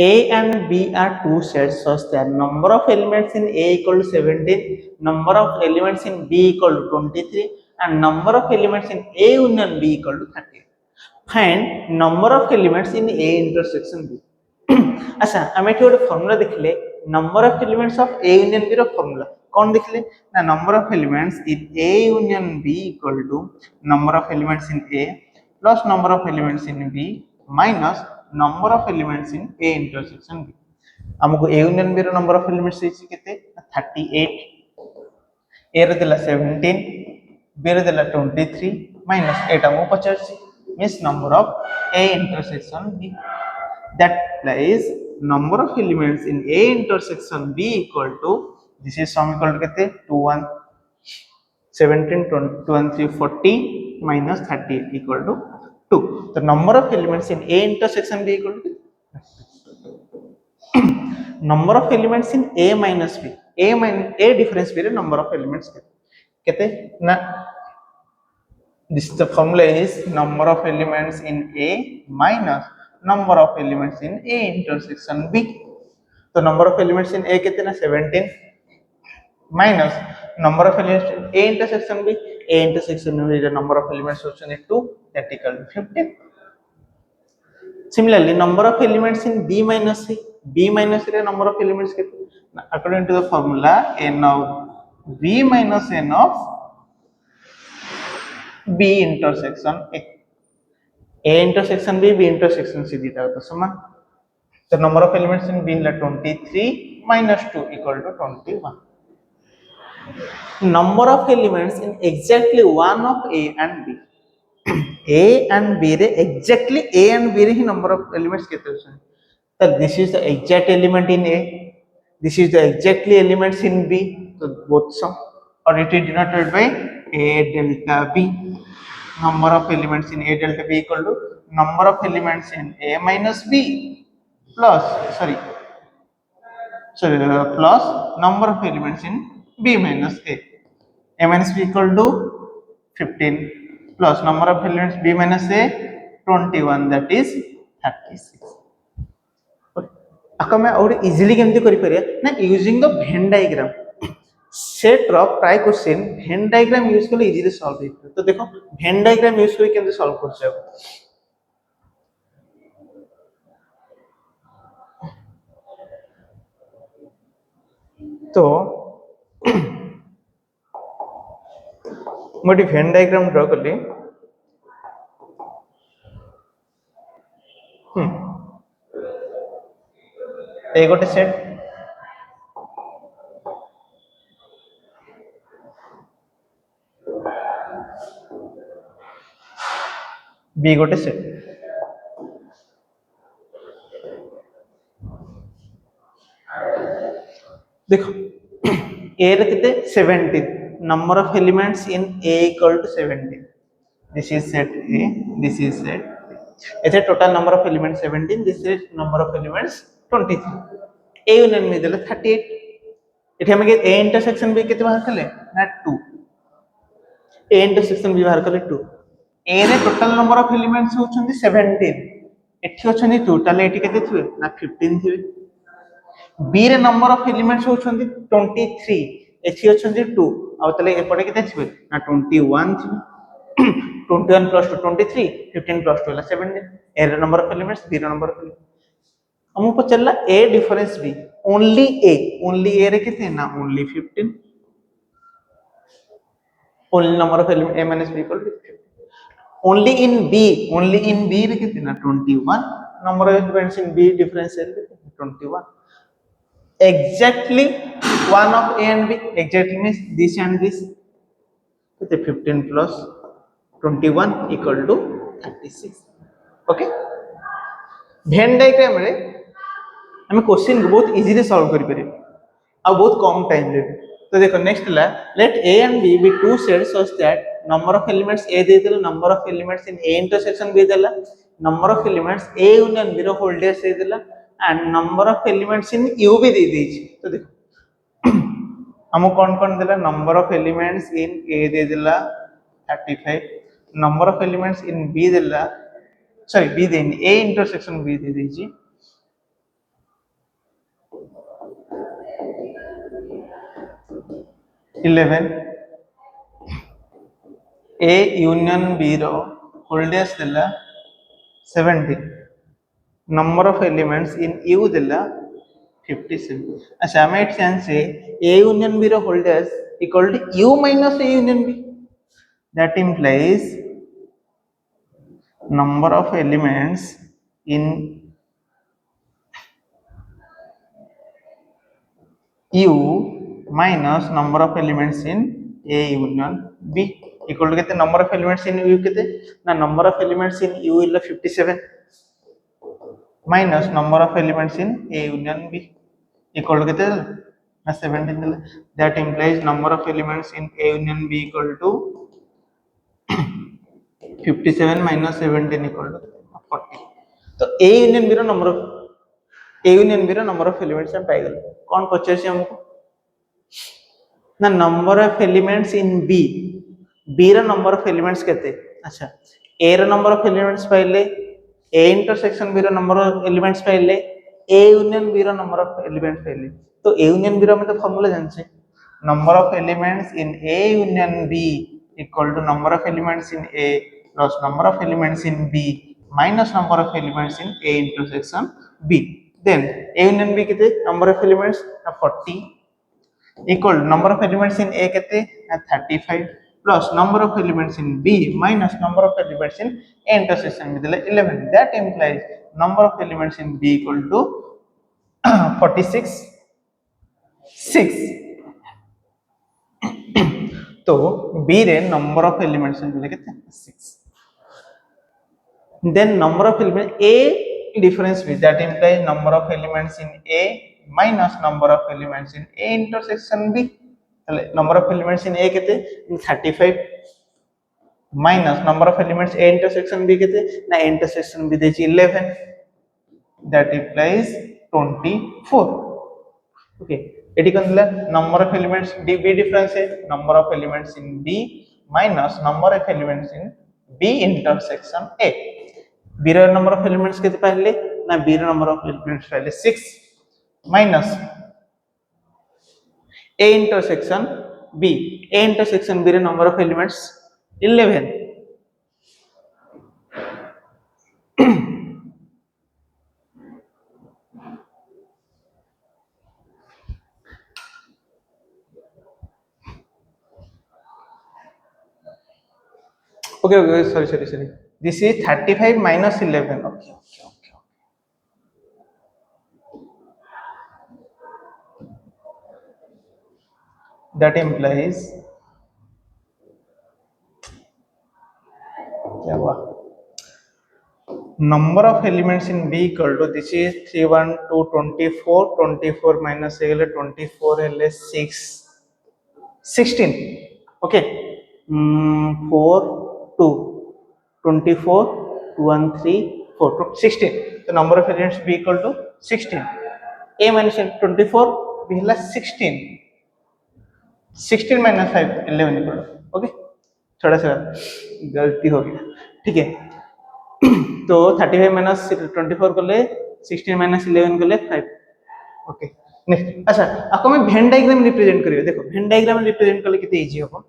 A and B are two sets such that number of elements in A equal to 17, number of elements in B equal to 23 and number of elements in A union B equal to 30. Find number of elements in A intersection B. अच्छा हम एठी ଗୋଟେ formula देखले number of elements of A union B रो formula कोन देखले ना number of elements in A union B equal to number of elements in A plus number of elements in B minus number of elements in A intersection B. हमको A union B रो number of elements इछि केते 38 A रो देला 17 B रो देला 23 minus एटा मो 85 means number of A intersection B. That lies number of elements in A intersection B equal to this is sum equal to kete 2 1 17 23 40 minus 38 equal to 2. The number of elements in A intersection B equal to number of elements in A minus B. A difference be the number of elements kete na. This the formula is number of elements in A minus number of elements in A intersection B. So number of elements in A कितने 17 minus number of elements in A intersection B. A intersection B the number of elements होचन 2 that equal to 15. Similarly, number of elements in B minus C. B minus C number of elements according to the formula n of B minus n of B intersection A. A intersection B, B intersection C theta होता समान. The number of elements in B is 23 minus 2 equal to 21. Number of elements in exactly one of A and B. A and B रे exactly A and B रे ही number of elements कितने होते हैं? So this is the exact element in A. This is the exactly elements in B. So both sum or it is denoted by A delta B. Number of elements in A delta B equal to number of elements in A minus B plus plus number of elements in B minus A. A minus B equal to 15 plus number of elements B minus A 21 that is 36. आका मैं और easily केमती करि परिया ना using the Venn diagram set रो try question Venn diagram use करले easily solve हे तो देखो वेन डायग्राम यूज करि केमती सॉल्व करछे तो मोटी वेन डायग्राम ड्रा करली ए गोटे सेट बी गोटे सेट देखो ए रे किते 17 number of elements in A equal to 17. This is set A, this is set B. इथे total number of elements 17, this is number of elements 23. A union में देले 38. इथे हम A intersection B किते बाहर करले ना 2. A intersection B बाहर करले 2. A रे total number of elements होचंदी 17. एठी होचंदी 2 ताले एठी केते थिवे ना 15 थिवे. B रे number of elements होचंदी 23. एठी होचंदी 2. आ ताले एपटे केते थिवे ना 21 थिवे. 21 plus 2 23 15 plus 2 17 A रे number of elements B रे number of elements हमको पचला A difference B only A रे कितने ना only 15 only number of elements A minus B equal to 15 only in B रे कितने ना 21 number of elements in B difference है 21 exactly one of A and B exactly means this and this कितने 15 plus 21 equal to 36 okay when diagram रे हम question को बहुत easily solve करि परिबे आ बहुत कम टाइम ले तो देखो नेक्स्ट ला let A and B be two sets such that number of elements A दे देला number of elements in A intersection B देला number of elements A union B रो होल डेस दे देला and number of elements in U भी दे देछि तो देखो हम कौन देला number of elements in A दे देला 35 number of elements in B देला B then A intersection B दे देछि 11 A union B रो होल डेस देला 70 number of elements in U देला 57 अच्छा हमें इट सेंस से A union B रो whole dash equal to U minus A union B that implies number of elements in U minus number of elements in A union B equal to कितने number of elements in U कितने ना number of elements in U इल्ला 57 minus number of elements in A union B equal to कितने ना 17 दिला that implies number of elements in A union B equal to 57 minus 17 equal to 40 तो A union B रो number of elements हम पाई गए कौन पचास हमको ना number of elements in B रो number of elements कहते अच्छा A row number of elements पाइले A intersection B रो number of elements पाइले A union B रो number of elements पाइले तो A union B रो में तो फॉर्मूला जानते number of elements in A union B equal to number of elements in A plus number of elements in B minus number of elements in A intersection B. Then A union B kete number of elements 40 equal number of elements in A kete 35 plus number of elements in B minus number of elements in A intersection B 11. That implies number of elements in B equal to 46 6. तो B रे number of elements मिले कितने 6. Then number of elements A difference with that implies number of elements in A minus number of elements in A intersection B. Number of elements in A कितने 35 minus number of elements A intersection B कितने ना A intersection B देची 11. That implies 24. Okay. It is number of elements B difference है number of elements in B minus number of elements in B intersection A. B रे number of elements कितने पहले ना B रे number of elements पहले 6 minus A intersection B. A intersection B रे number of elements 11. Okay, sorry. This is 35 minus 11. Okay. That implies number of elements in B equal to this is 3 1 2 24 minus 24 6 16. Okay. 4 2 24 1 3 4 16. The number of elements B equal to 16. A minus 24 B is 16. 16 minus 5 11 equal to. Okay. थोड़ा सा गलती हो गया. ठीक है. तो 35 minus 24 कले 16 minus 11 कले 5. Okay next. अच्छा आपको मैं वेन डायग्राम रिप्रेजेंट करियो. देखो वेन डायग्राम रिप्रेजेंट कले कितने इजी हो.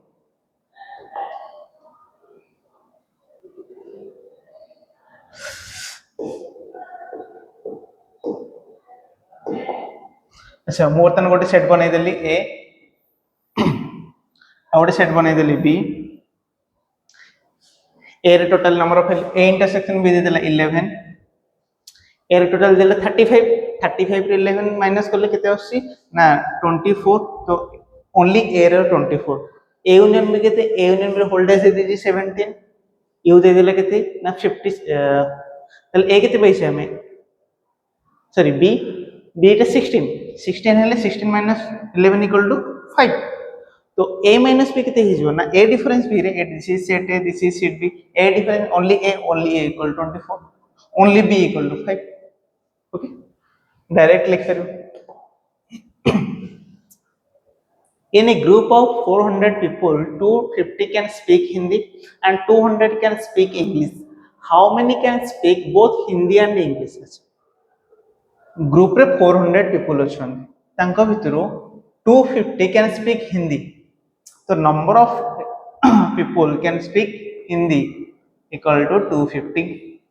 अच्छा मु बर्तन गोटे सेट बनै देली ए आ गोटे सेट बनै देली बी. A रे total number of A intersection B दे देला 11. A रे टोटल देला 35 रे 11 माइनस करले केते आसी ना 24. तो ओनली A रे 24. A यूनियन में केते A यूनियन में होल्डेज दे दीजिए 17. U दे देला केते ना 50. तले A केते पैसे हमें सॉरी B रे 16 हेले 16 माइनस 11 इक्वल टू 5. तो A minus B कितने हिजो ना A difference B रे this is set A, this is set B. A difference only A equal to 24. Only B equal to 5. Okay. Direct लिख करो. In a group of 400 people, 250 can speak Hindi and 200 can speak English. How many can speak both Hindi and English? Group रे 400 people अछन. तांका भितरो 250 can speak Hindi. So number of people can speak Hindi equal to 250.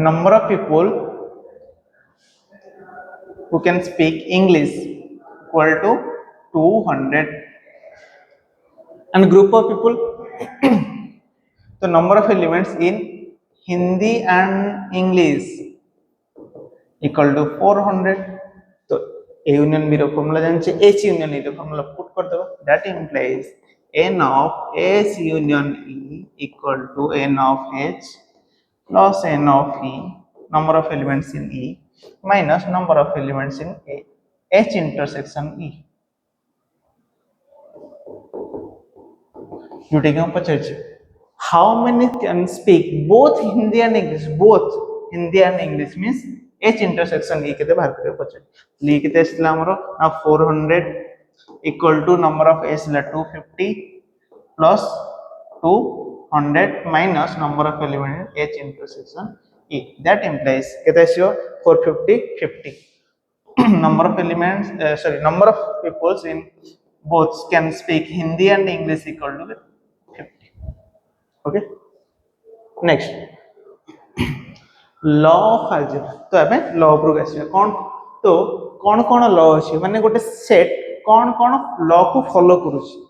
Number of people who can speak English equal to 200. And group of people, the number of elements in Hindi and English equal to 400. So A union B रो formula जानछे H union E रो formula put कर दो. That implies N of S union E equal to N of H plus N of E, number of elements in E minus number of elements in A, H intersection E. You take up a how many can speak both Hindi and English? Both Hindi and English means H intersection E के बाहर करें बच्चे. ली कितने इस्लाम रो ना 400 equal to number of S ला 250 plus 200 minus number of elements in H intersection E. That implies कितने show 450 50. Number of elements number of peoples in both can speak Hindi and English equal to 50. Okay, next law of algebra. तो आमे law उपरक आसीबा कोन तो कोन law अछि माने गोटे सेट कोन law को फॉलो करूछि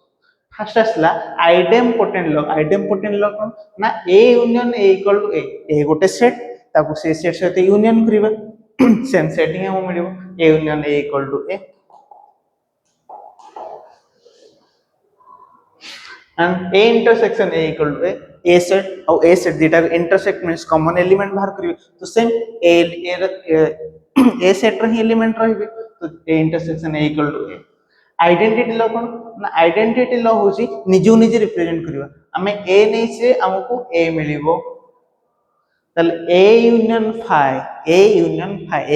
फर्स्ट आसला आइडेम्पोटेंट लॉ कोन ना a union a equal to a गोटे सेट ताको से सेट सहित यूनियन करिबा सेम सेटिंग हम मिलिबो a union a equal to a and a intersection a equal to a set और a set data intersect means common element बाहर करिवे तो सेम a set रे एलिमेंट रहिबे तो a intersection a equal to a identity law कोन ना identity law होची निजु निजे रिप्रेजेंट करिवा हमें a नै से हमको a मिलिबो तल a यूनियन phi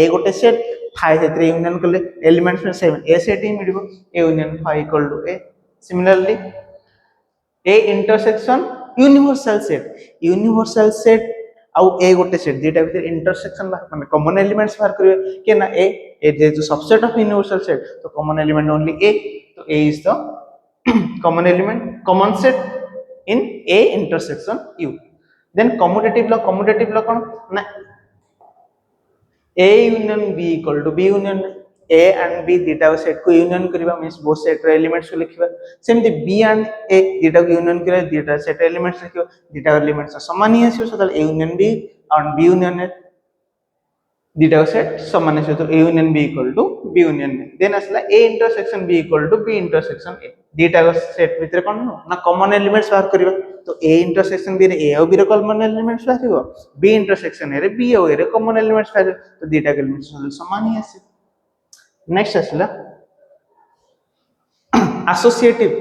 a गोटे सेट phi सेट यूनियन करले एलिमेंट्स में सेम a सेट ही मिलिबो a union phi equal to a similarly a intersection universal set आउ a गोटे सेट जेटा भीतर इंटरसेक्शन माने कॉमन एलिमेंट्स बाहर करिवे के ना a जे जो सबसेट ऑफ यूनिवर्सल सेट तो कॉमन एलिमेंट ओनली a तो a is the common set in a intersection u then commutative law कोन ना a union b equal to b union a and b data set को union करबा means both set रे elements को लिखबा सेमती b and a data को union करे data सेट एलिमेंट्स लिखबा data एलिमेंट्स समान ही आसी सो a union b and b union a data set समान आसी तो a union b equal to b union a then असला a intersection b equal to b intersection a data set भीतर कोन ना common elements बाहर करबा तो a intersection b रे a और b रे कॉमन एलिमेंट्स बाहरिबो b intersection a रे b और a रे कॉमन एलिमेंट्स बाहर तो data एलिमेंट्स समान ही आसी नेक्स्ट असला associative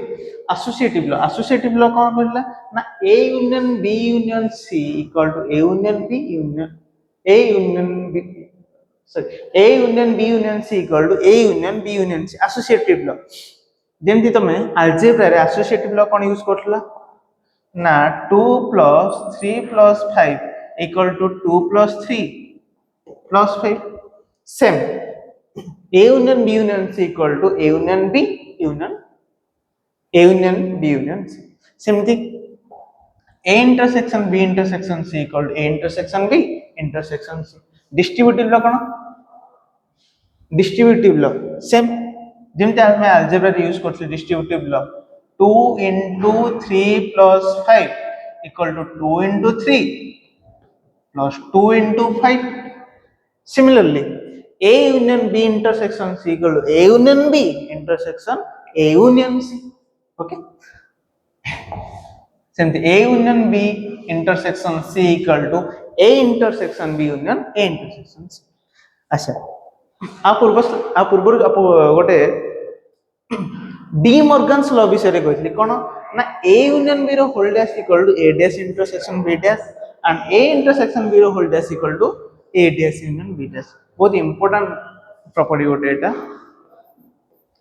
law कोन बोलला ना a union b union c equal to a union b union c equal to a union b union c associative law जेमति तमे अलजेब्रा रे associative law कोन use करथला ना 2 plus 3 plus 5 equal to 2 plus 3 plus 5 same a union b union c equal to a union b union c सेमति a intersection b intersection c equal to a intersection b intersection c distributive law same जेमते हम algebra use करथले distributive law 2 into 3 plus 5 equal to 2 into 3 plus 2 into 5 similarly a union b intersection c equal to a union b intersection a union c okay सेमती a union b intersection c equal to a intersection b union a intersection c अच्छा आ पूर्व गोटे D Morgan's law विषय रे कहथली कोन ना a union b रो whole dash equal to a dash intersection b dash and a intersection b रो whole dash equal to a dash union b dash बहुत important property गोटे एटा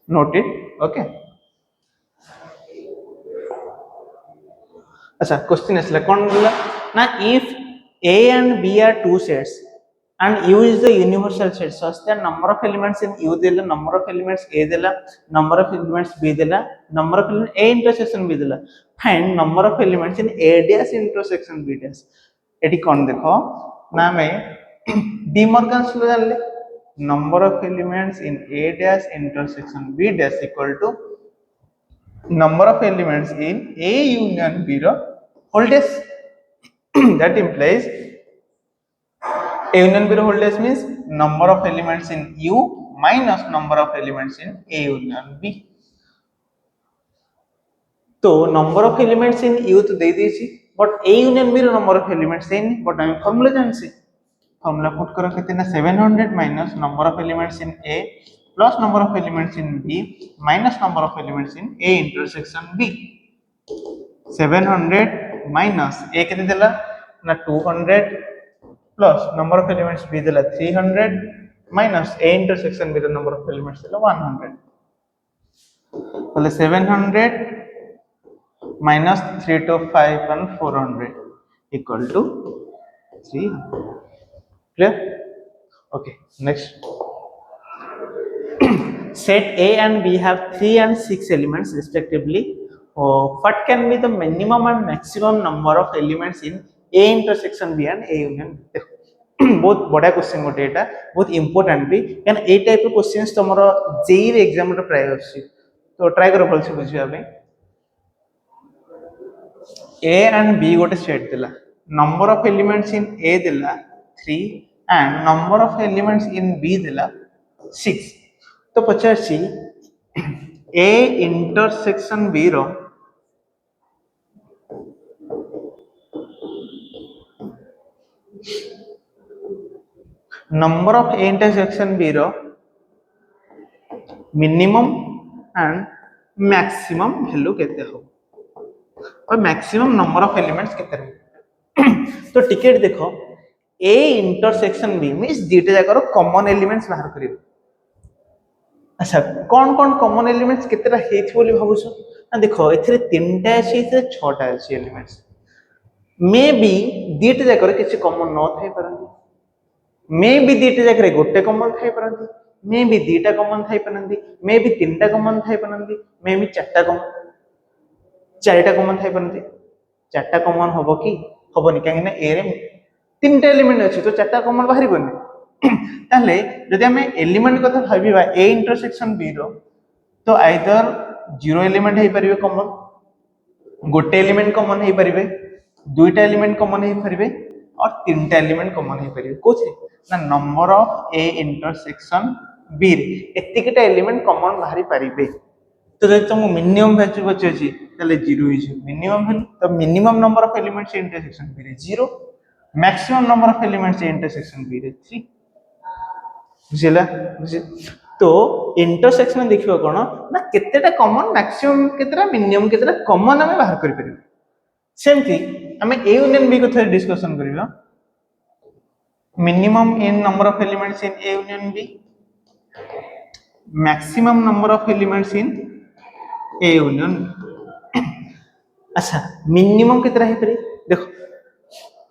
नोट इट ओके अच्छा question इसला कोन बोला ना if a and b are two sets and u is the universal set such that number of elements in u dela number of elements a dela number of elements b dela number of elements a intersection b dela find number of elements in a dash intersection b dash एटी कोन देखो ना मैं De Morgan's law जानले number of elements in a dash intersection b dash equal to number of elements in a union b ro whole dash that implies a union b whole dash means number of elements in u minus number of elements in a union b तो number of elements in u तो दे देछि but a union b रो number of elements देन but हम formula जानछि formula put करो केते ना 700 minus number of elements in a plus number of elements in b minus number of elements in a intersection b 700 minus a केते देला ना 200 plus number of elements b dela 300 minus a intersection b the number of elements dela 100 tale 700 minus 3 to 5 and 400 equal to 300 clear okay next set A and B have 3 and 6 elements respectively. What can be the minimum and maximum number of elements in A intersection B and A union B? बहुत बड़ा question गोटे एटा बहुत important भी कैन a type of questions तमरो जेई रे exam रे प्राय अछि तो ट्राई करो भलसे बुझिया पे A and B गोटे सेट दिला number of elements in A दिला 3 and number of elements in B दिला 6 तो पचासी A intersection B रो number of A intersection B row minimum and maximum value केते हो और maximum number of elements केते रहो तो टिकेट देखो A intersection B मींस दीटा जाकर कॉमन एलिमेंट्स बाहर करियो अच्छा कौन कौन कॉमन एलिमेंट्स केतेटा हेछि बोली भाबुछो ना देखो एथिरे तीनटा अछि एथिरे छटा अछि एलिमेंट्स मे बी दीटा जाकर किछि कॉमन न थाई परंती मे बी दीटा जाकर गोटे कॉमन थाई परंती मे बी दीटा कॉमन थाई परंती मे बी तीनटा कॉमन थाई परंती मे बी चारटा कॉमन थाई परंती चारटा कॉमन होबो कि होबोनी काहे ना ए रे तीनटा एलिमेंट अछि तो चारटा कॉमन बाहरी बने ताहले जदि हमें एलिमेंट कथा भाबिबा ए इंटरसेक्शन बी रो तो आइदर जीरो एलिमेंट हे परिबे कॉमन गोटे एलिमेंट कॉमन हे परिबे दुईटा एलिमेंट कॉमन हे परिबे और तीनटा एलिमेंट कॉमन हे परिबे कोचे ना number of A intersection B रे एतिकिटा एलिमेंट कॉमन बाहरी परिबे तो जदि तुम मिनिमम वैल्यू बचेछि ताले 0 हिज मिनिमम वैल्यू तो minimum number of elements in intersection B रे 0 maximum number of elements in intersection B रे 3 बुझिला तो इंटरसेक्शन देखिबो कोन ना केतेटा कॉमन मैक्सिमम केतेटा मिनिमम केतेटा कॉमन हमें बाहर करि परिबो सेमथि हमें ए यूनियन बी कथा डिस्कशन करिबो minimum in number of elements in A union B maximum number of elements in A union अच्छा मिनिमम केतेटा हे परि देखो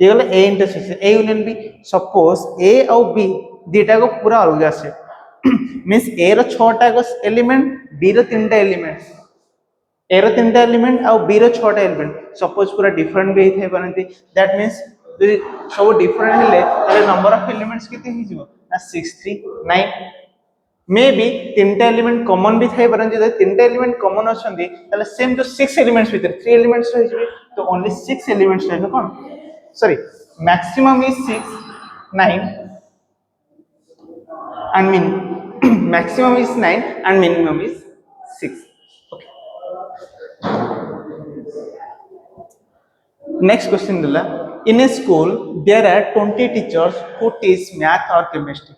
ये गले A intersection A union B suppose A और बी दीटा को पूरा अलग से मींस ए रो 6टा को एलिमेंट बी रो 3टा एलिमेंट ए रो 3टा एलिमेंट और बी रो 6टा एलिमेंट सपोज पूरा डिफरेंट भी थे परंती दैट मींस यदि सब डिफरेंट हेले ताले नंबर ऑफ एलिमेंट्स केते हि जिवो ना 6 3 9 मे बी 3टा एलिमेंट कॉमन भी थे परंती यदि 3टा एलिमेंट कॉमन अछंदी ताले सेम जो 6 एलिमेंट्स भीतर 3 एलिमेंट्स रहि जिवे तो ओनली 6 एलिमेंट्स रहबे कोन sorry maximum is 6 9 and maximum is 9 and minimum is 6 okay next question dilla in a school there are 20 teachers who teach math or chemistry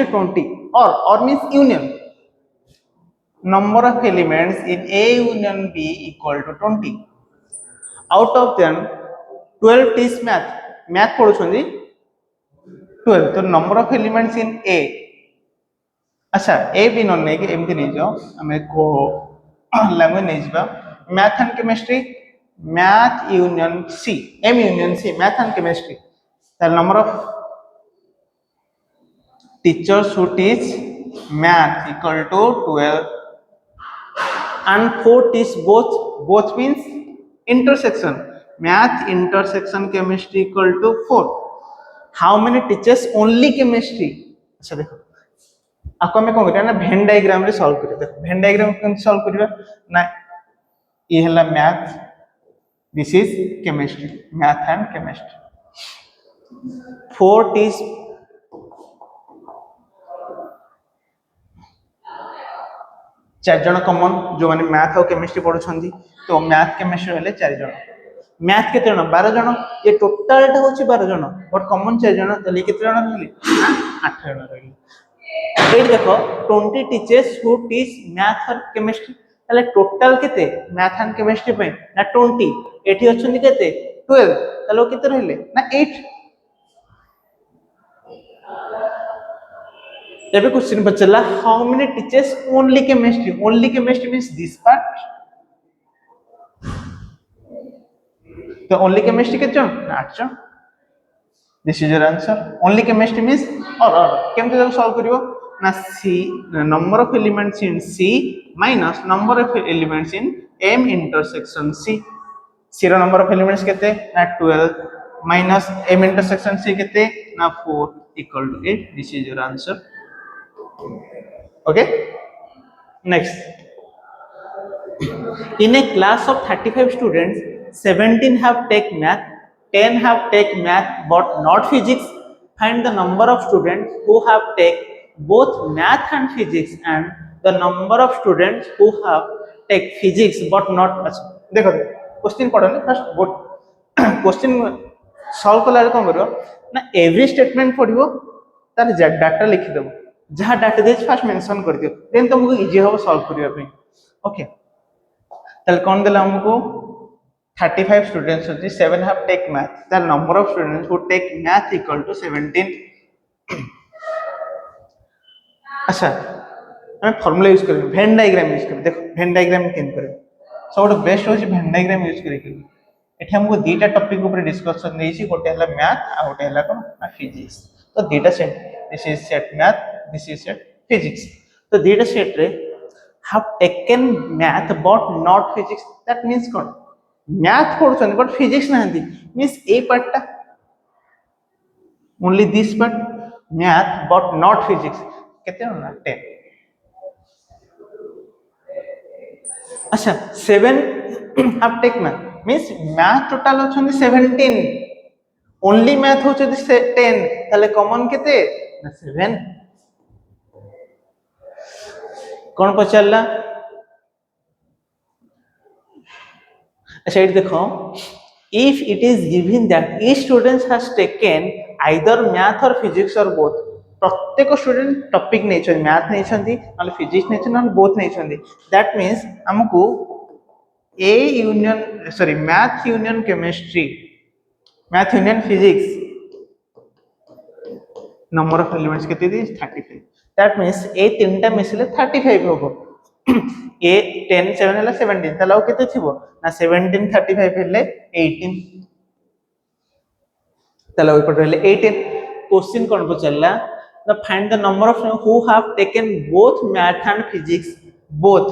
20 or means union number of elements in A union B equal to 20 out of them 12 teach math पढुछंदी 12 तो number of elements in ए अच्छा ए भी न नहीं कि एमती नहीं जाओ हमें को लैंग्वेज नहीं जाबा math and chemistry math union C M union C math and chemistry the number of teachers who teach math equal to 12 and 4 teach both means intersection math intersection chemistry equal to 4 how many teachers only chemistry अच्छा देखो आपको हमें कौन करना when diagram रे solve करियो देखो Venn diagram केन solve करियो ना ये हला math this is chemistry math and chemistry 4 teach चार जन कॉमन जो माने मैथ और केमिस्ट्री पढुछंदी तो मैथ केमिस्ट्री हेले चार जन मैथ केते जन 12 जन ये टोटल टा होची 12 जन बट कॉमन 4 जन तले केते जन रहले 8 जन रहले ए देखो 20 टीचर्स हु टीच मैथ और केमिस्ट्री तले टोटल केते मैथ एंड केमिस्ट्री पे ना 20 एठी अछंदी केते 12 तले केते रहले ना 8 एबे क्वेश्चन बचला how many teachers only chemistry means this part तो ओनली केमिस्ट्री के जन 8 जन this is your answer only chemistry means और केमते जब सॉल्व करियो ना C number of elements in C minus number of elements in M intersection C. C row number of elements केते ना 12 minus M intersection C केते ना 4 equal to 8. This is your answer. Okay. Next. In a class of 35 students, 17 have take math, 10 have take math but not physics. Find the number of students who have take both math and physics and the number of students who have take physics but not. देखो question पढ़ो first good question solve कला कौन करो ना every statement पढ़ो तार data लिखि देबो जहाँ डाटा दे फर्स्ट मेंशन कर दियो देन तुमको इजी हो सॉल्व करिया पे ओके ताल कौन देला हमको 35 स्टूडेंट्स होती 7 have take math the number of students who take math equal to 17 अच्छा हम फार्मूला यूज करें वेन डायग्राम यूज करें देखो वेन डायग्राम केन करें सबसे बेस्ट होची वेन डायग्राम यूज करें एठी हमको दीटा टॉपिक ऊपर डिस्कशन नेछि गोटे हला मैथ आ गोटे हला कोन ना फिजिक्स तो दीटा set this is set math this is set physics तो दीटा सेट रे have taken math but not physics that means कोन मैथ पढुछन बट फिजिक्स नाहंती मींस ए पार्ट टा only this part math but not physics केते ना 10 अच्छा 7 have take math means math total होछन 17 only math होछ 10 ताले कॉमन केते ना 7 कौन पचारला अच्छा ये देखो if it is given that each student has taken either math or physics or both प्रत्येक स्टूडेंट टॉपिक नहीं छन मैथ नहीं छन नाले फिजिक्स नहीं छन नाले बोथ नहीं छन दैट मींस हमको A union sorry math union chemistry math union physics number of elements कितने दी 35 दैट मींस ए तीनटा मिसले 35 होबो ए 10 7 हला 17 तलाउ केते थिबो ना 17 35 हेले 18 तलाउ ऊपर रहले 18 क्वेश्चन कोन पचल्ला the find the number of who have taken both math and physics both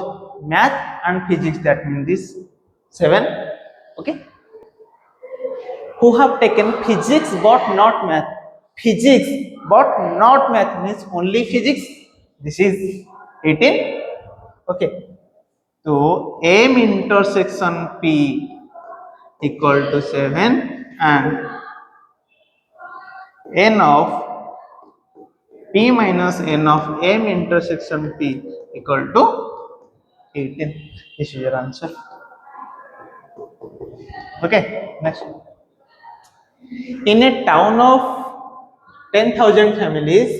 math and physics that means this 7 okay who have taken physics but not math physics but not math means only physics this is 18 okay so M intersection P equal to 7 and n of P minus n of M intersection P equal to 18. This is your answer. Okay, next. In a town of 10,000 families,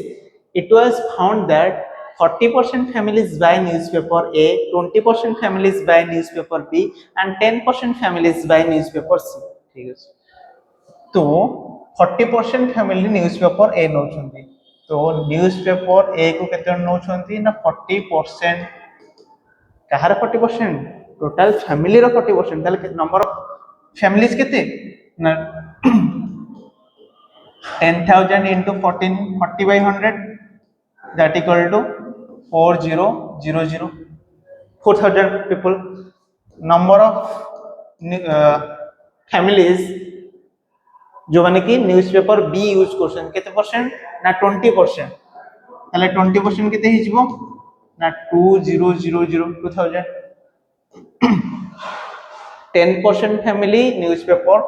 it was found that 40% families buy newspaper A, 20% families buy newspaper B, and 10% families buy newspaper C. ठीक है. तो 40% family newspaper A नौचुंदी. तो newspaper ए को केते नौछंती ना 40% कहार 40% total family रो 40% ताले number of families केते ना 10,000 into 14 40 by 100 that equal to 4000 4000 people number of families जो माने कि न्यूज़पेपर बी यूज करछन केते परसेंट ना 20% ताले 20% केते हिजबो ना 2000 10% फैमिली न्यूज़पेपर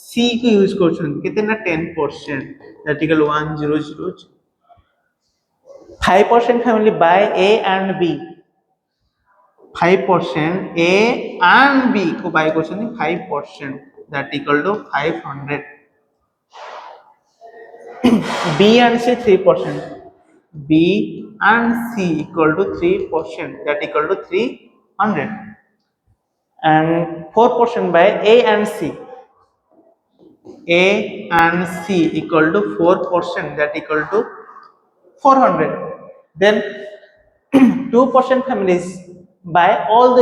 सी को यूज करछन केते ना 10% that equal 100 5% family buy A and B 5% A and B को बाय करछन 5% that equal to 500 B and C 3%. B and C equal to 3%. That equal to 300. And 4% by A and C. A and C equal to 4%. That equal to 400. Then 2% families buy all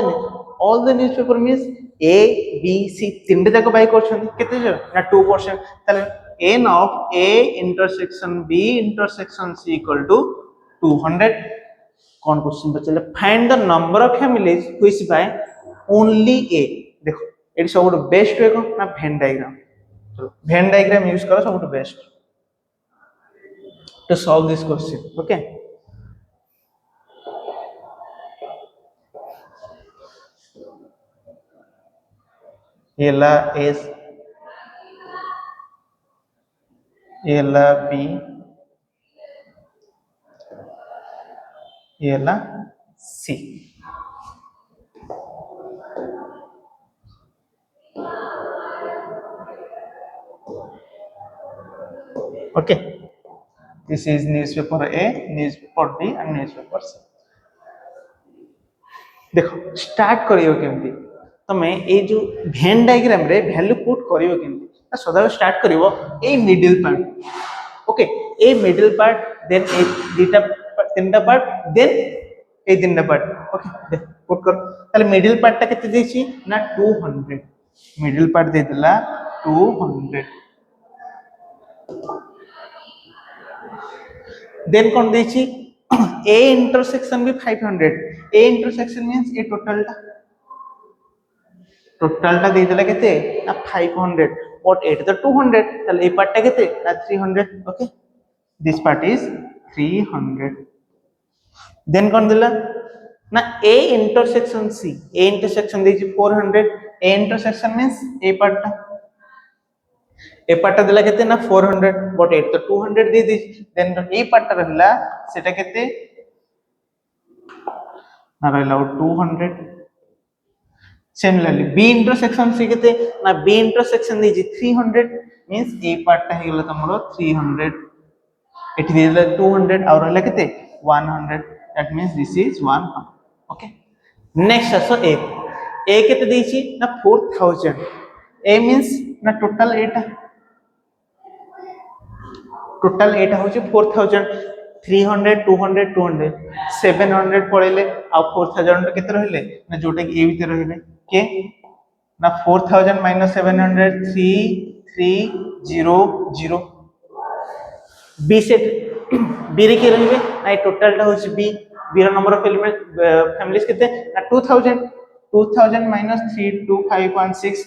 the newspaper means A, B, C. तीनटे जाको buy करछन केते जो ना 2%. ताले n of A intersection B intersection C equal to 200 कौन question पचले find the number of families which buy only A देखो एटी सब बेस्ट वे ना वेन डायग्राम चलो वेन डायग्राम यूज करो सब best to solve this question okay एला एस एला बी एला C okay this is newspaper A newspaper B and newspaper C देखो स्टार्ट करियो केमती तमे ए जो वेन डायग्राम रे वैल्यू पुट करियो केमती सदा स्टार्ट करिवो ए मिडिल पार्ट ओके ए मिडिल पार्ट देन ए दीटा तीनटा पार्ट देन ए तीनटा पार्ट ओके देख पुट कर ताले मिडिल पार्ट ता केते देछि ना 200 मिडिल पार्ट दे दिला 200 देन कौन देछि a इंटरसेक्शन भी 500 a intersection means A total टा दे देला केते ना 500 बट एट द 200 तले ए पार्ट टा केते ना 300 okay this part is 300 then कौन दिला ना a intersection c a intersection देछि 400 a intersection means A part ए पार्ट देला केते ना 400 बट एट तो 200 दे दी देन ए पार्ट रहला सेटा केते ना रहला 200 सिमिलरली बी इंटरसेक्शन सी केते ना बी इंटरसेक्शन दी 300 मींस ए पार्ट हे गेला तमरो 300 एठी देला 200 और रहला केते 100 that means this is 100 okay next असो ए केते देछि ना 4000 ए मींस ना टोटल एटा टोटल एटा होची 4000 300 200 200 700 पळेले आ 4000 केते रहले ना जोटे ए भीतर रहले के ना 4000 - 700 3300 बी सेट बी रे के रहबे ना टोटल टा होची बी बी रो नंबर ऑफ एलिमेंट फैमिलीज केते ना 2000 2000 - 32516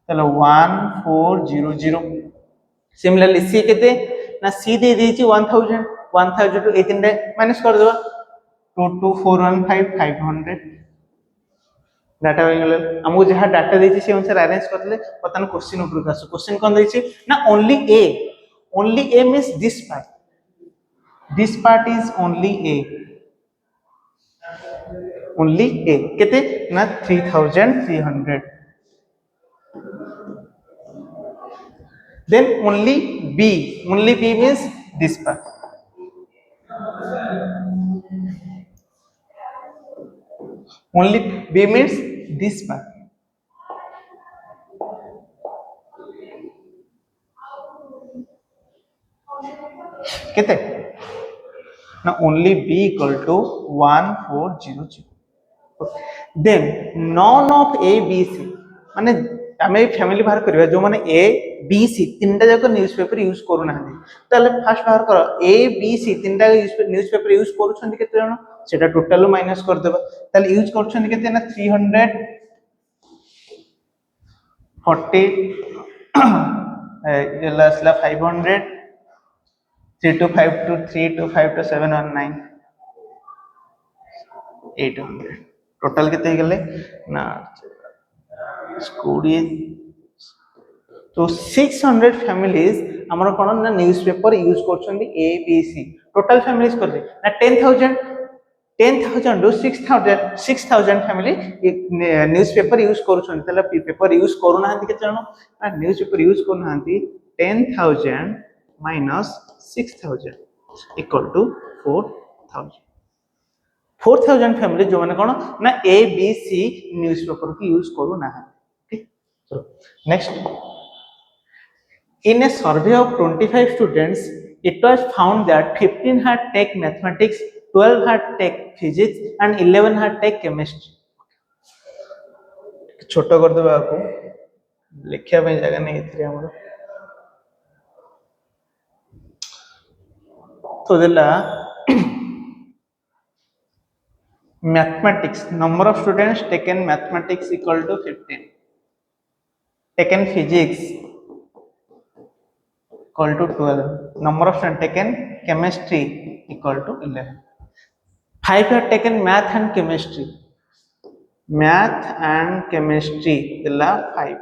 चलो 1400 सिमिलरली सी केते ना सी दे देछि 1000 1000 टू 18 माइनस कर देबा 22415 500 डाटा हो गेल हमहु जहा डाटा देछि से अनुसार अरेंज करले पतन क्वेश्चन ऊपर का क्वेश्चन कोन देछि ना only A means this part is only A केते ना 3300 then only b means this part only b means this part केते ना only b equal to 1400 then none of a b c माने आमे फैमिली बाहर करबा जो माने ए बी सी तीनटा जाक न्यूज़पेपर यूज करू ना ताले फर्स्ट बाहर करो ए बी सी तीनटा न्यूज़पेपर यूज करू छन केते जण सेटा टोटल माइनस कर देबा ताले यूज कर छन केते ना 340 एला 500 325 to 325 to 719 800 टोटल केते गेले ना स्कूडी तो 600 फैमिलीज हमर कोन ना न्यूज़पेपर यूज करछन A B C total families करले ना 10000 टू 6000 फैमिली न्यूज़पेपर यूज करछन तला पेपर यूज करू ना के जण ना न्यूज़पेपर यूज करू ना 10000 - 6000 इक्वल टू 4000 4000 फैमिली जो माने कोन ना ए बी सी न्यूज़पेपर को यूज करू ना ठीक चलो next in a survey of 25 students it was found that 15 had take mathematics 12 had take physics and 11 had take chemistry छोटो कर देबा को लिखिया पे जगह नहीं इतरे हमरो तो देला mathematics, number of students taken mathematics equal to 15, taken physics equal to 12, number of students taken chemistry equal to 11. 5 have taken math and chemistry, math and chemistry della 5.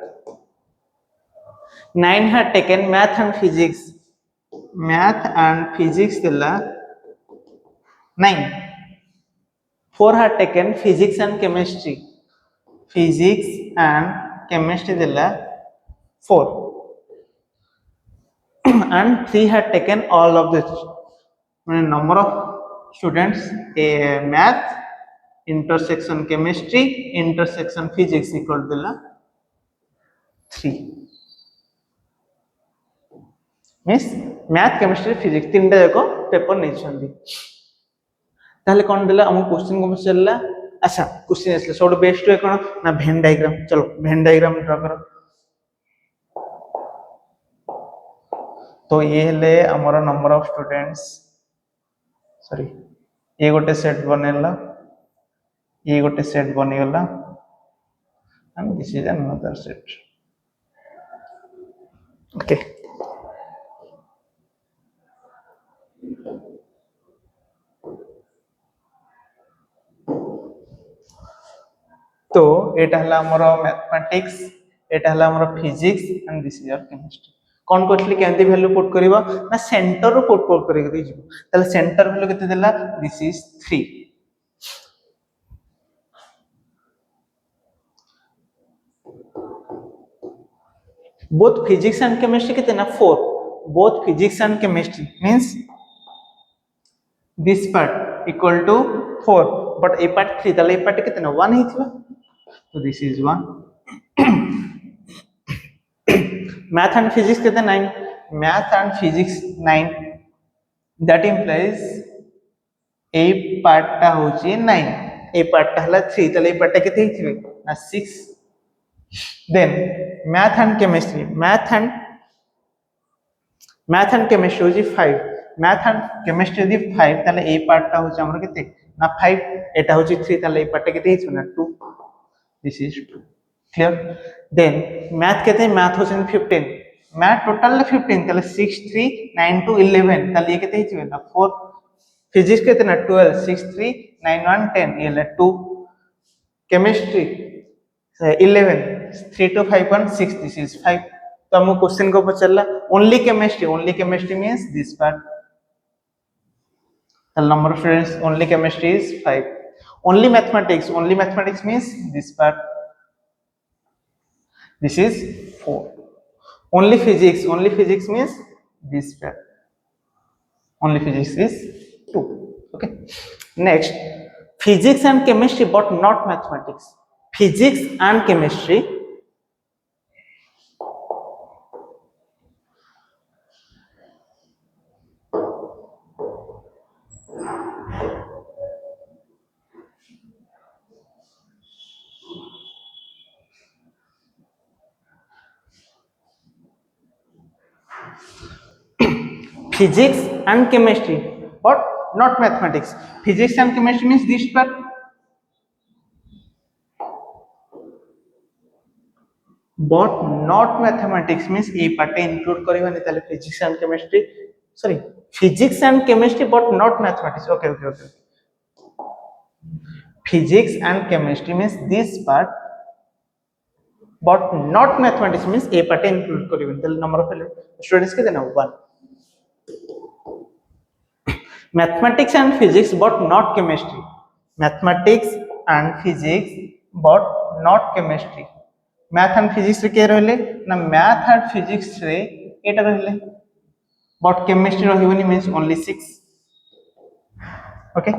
9 had taken math and physics, math and physics della 9. 4 had taken physics and chemistry, physics and chemistry della 4. And 3 had taken all of this. Number of students a math intersection chemistry intersection physics equal to 3. Means math chemistry physics तीनटा जाको paper नहीं छंदी ताहले कोन देला हम question को चलला अच्छा question आसले सब बेस्ट है कोन ना वेन डायग्राम चलो वेन डायग्राम ड्रा करो तो ये ले हमर नंबर ऑफ स्टूडेंट्स सॉरी ये गोटे सेट बनेला ये गोटे सेट बनी गला and this is another set okay तो एटा हला हमर मैथमेटिक्स एटा हला हमर physics and this is our chemistry कोन कोटली केंती वैल्यू पुट करबा ना सेंटर रो पुट करि करि जिवो तले सेंटर वैल्यू केते देला this is 3 both physics and chemistry कितने ना 4 both physics and chemistry means this part equal to 4 but a part 3 तले a part कितना 1 ही थी so this is 1 math and physics कितने 9 math and physics 9 that implies a part टा होची 9 a part टा हला 3 तले a part टा कितने ही थी ना 6 then math and chemistry math and chemistry होची 5 math and chemistry होची 5 तले a part टा होची हमर कितने ना 5 एटा होची 3 तले a part टा कितने ही ना 2 this is 2 clear then math कहते हैं math होची 15 math total 15 तले 6 3 9 2 11 तले ये कितने ही ना 4 physics कहते ना 12 6 3 9 1 10 ये ले 2 chemistry 11 3 to 5 1 6 this is 5 तो हम क्वेश्चन को पचला only chemistry means this part the number of students only chemistry is 5 only mathematics means this part this is 4 only physics means this part only physics is 2 okay next physics and chemistry but not mathematics physics and chemistry physics and chemistry but not mathematics physics and chemistry means this part but not mathematics means a part include kariba ni tale physics and chemistry sorry physics and chemistry but not mathematics okay physics and chemistry means this part but not mathematics means a part include kariba tale number of students ke dena 1 mathematics and physics but not chemistry mathematics and physics but not chemistry math and physics रे के रहले ना math and physics रे एटा रहले but chemistry रहिबनी means only 6 okay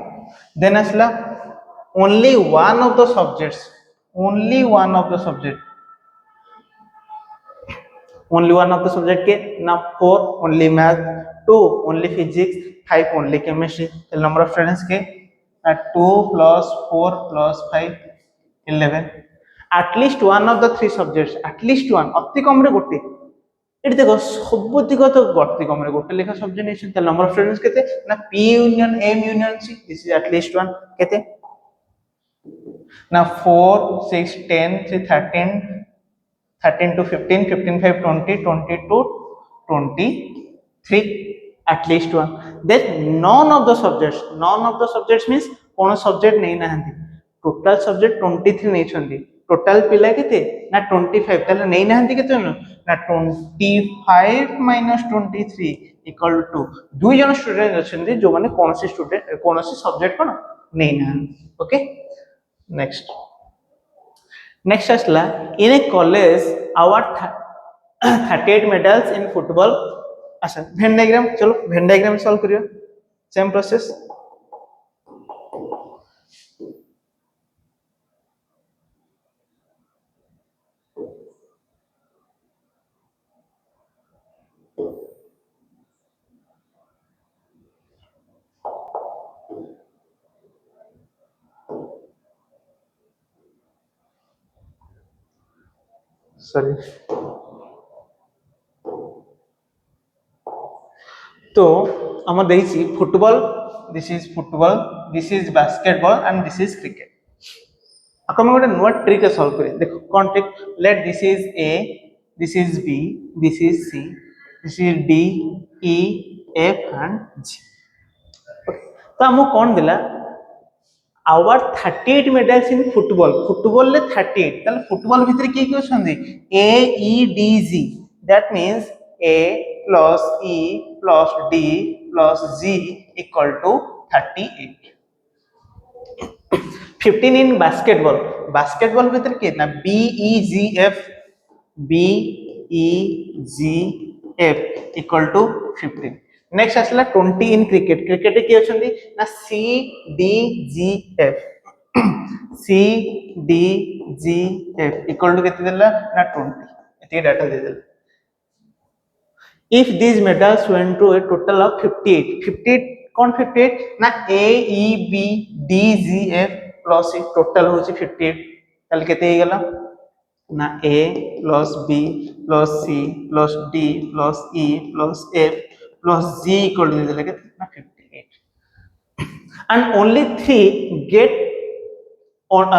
then asla only one of the subject के ना 4 only math 2 only physics 5 only chemistry the number of students के 2 plus 4 plus 5 11 at least one of the three subjects at least one अति कम रे गोटे eighty देखो सबुति को तो अति कम रे गोटे लेखा subject nation the number of students केते ना p union m union c this is at least one केते Now 4, 6, 10, 3, 13, 13 to 15, 15, 5, 20, 22, 23, at least one. Then none of the subjects means कौन subject नहीं नाहंती. Total subject 23 नहीं छंदी. Total पिला किते ना 25 ताले नहीं नाहंती किते ना 25 minus 23 equal to दुई जन स्टूडेंट अछंदी जो माने कौन सी स्टूडेंट कौन सी सब्जेक्ट कोन नहीं नाहंती. Okay next next asla in a college award 38 medals in football. अच्छा Venn diagram चलो Venn diagram solve करियो same process. sorry तो हम देइछि football, this is football, this is basketball and this is cricket. आको हम गोटे नुवा ट्रिक सॉल्व करिए. देखो कोन trick. Let this is A, this is B, this is C, this is D E F and G. तो हम कोन दिला our 38 medals in football. Football ले 38 ताले फुटबॉल भीतर की होछंदी A E D G. That means A plus E plus D plus G equal to 38. 15 in basketball. Basketball भीतर के ना B E G F, B E G F equal to 15. Next आसला 20 in cricket. Cricket के होछंदी ना C D G F, C D G F equal to केते देला ना 20. एते डाटा दे देला. If these medals went to a total of 58, 58 कौन 58 ना A E B D G F plus C total होची 58. ताले केते हे गेला ना A plus B plus C plus D plus E plus F plus G equal to देला केते ना 58. And only 3 get on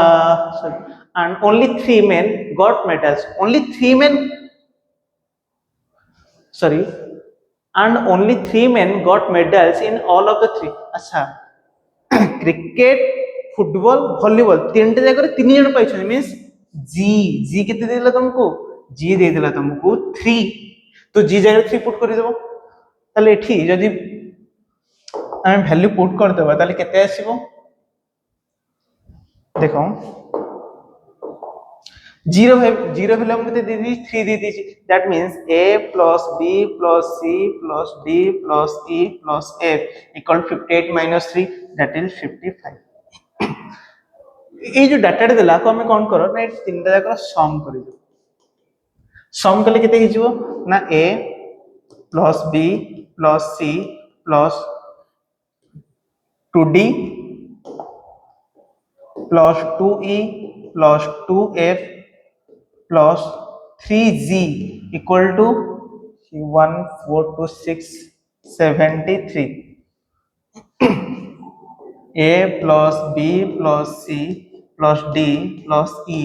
sorry, and only 3 men got medals. Only 3 men sorry, and only 3 men got medals in all of the 3. अच्छा cricket football volleyball तीन जगह 3 जन पाइछन means जी जी केते देला तुमको जी दे देला तुमको 3. तो जी जगह 3 पुट करि देबो. ताले एठी जदी हम वैल्यू पुट कर देबा ताले केते आसीबो देखो 0 0 वैल्यू हम दे दी 3 दे दी. That means a plus b plus c plus d plus e plus f equal 58 minus 3 that is 55. ये जो डाटा देला को हमें कोन करो ना तीनटा जाकर सम करि दो. सम कले केते हिजबो ना a plus b plus c plus 2d plus 2e plus 2f plus 3g equal to 1 4 2 6 73. A plus B plus C plus D plus E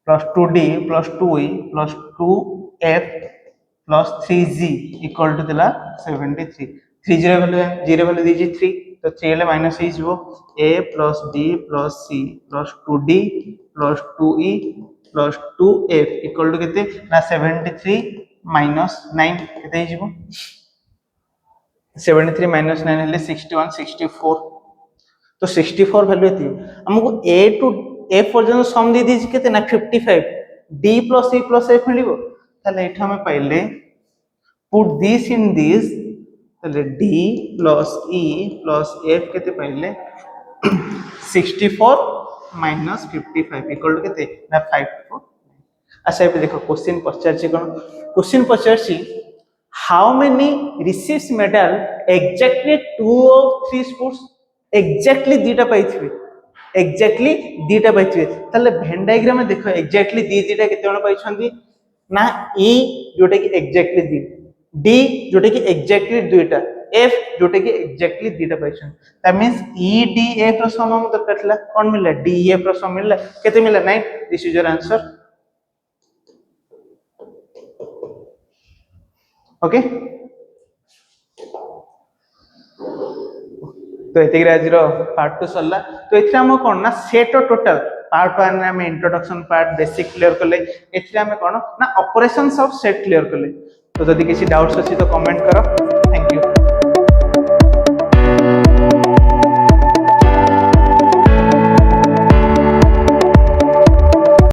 plus 2D plus 2E plus 2F plus 3G equal to दिला 73. 3 0 value दीजिए 3 तो 3 ले minus ही जो A plus D plus C plus 2D plus 2E plus 2F equal to कितने ना 73 minus 9 कितने ही जो 73 minus 9 है 61 64. तो 64 वैल्यू थी हमको A टू F पर्यंत सम दे दीजिए कितने ना 55. D plus E plus F मिलिबो ताले एठा में पहले put this in this ताले D plus E plus F कितने पहले 64 minus 55 equal to कितने ना 54. अच्छा ये देखो क्वेश्चन पचारछि कोन. क्वेश्चन पचारछि how many receives medal exactly 2 of 3 sports. Exactly दीटा पाइथिबे, एग्जैक्टली दीटा पाइथिबे. ताले वेन डायग्राम में देखो एग्जैक्टली दीटा केते जण पाइछंदी ना E जोटा कि एग्जैक्टली दी, D जोटा कि एग्जैक्टली दुईटा एफ जोटे कि एक्जेक्टली दीटा पाइछन that means E D F रो सम हम दरकार थला कोन मिलला डी एफ रो सम मिलला केते मिलला 9 this is your answer okay तो एतिक आज पार्ट 2 सरला तो एथि हम कोन ना सेट टोटल पार्ट 1 में हम इंट्रोडक्शन पार्ट बेसिक क्लियर करले एथि हम कोन ना ऑपरेशंस ऑफ सेट क्लियर करले तो जदि किसी डाउट्स अछि तो कमेंट करो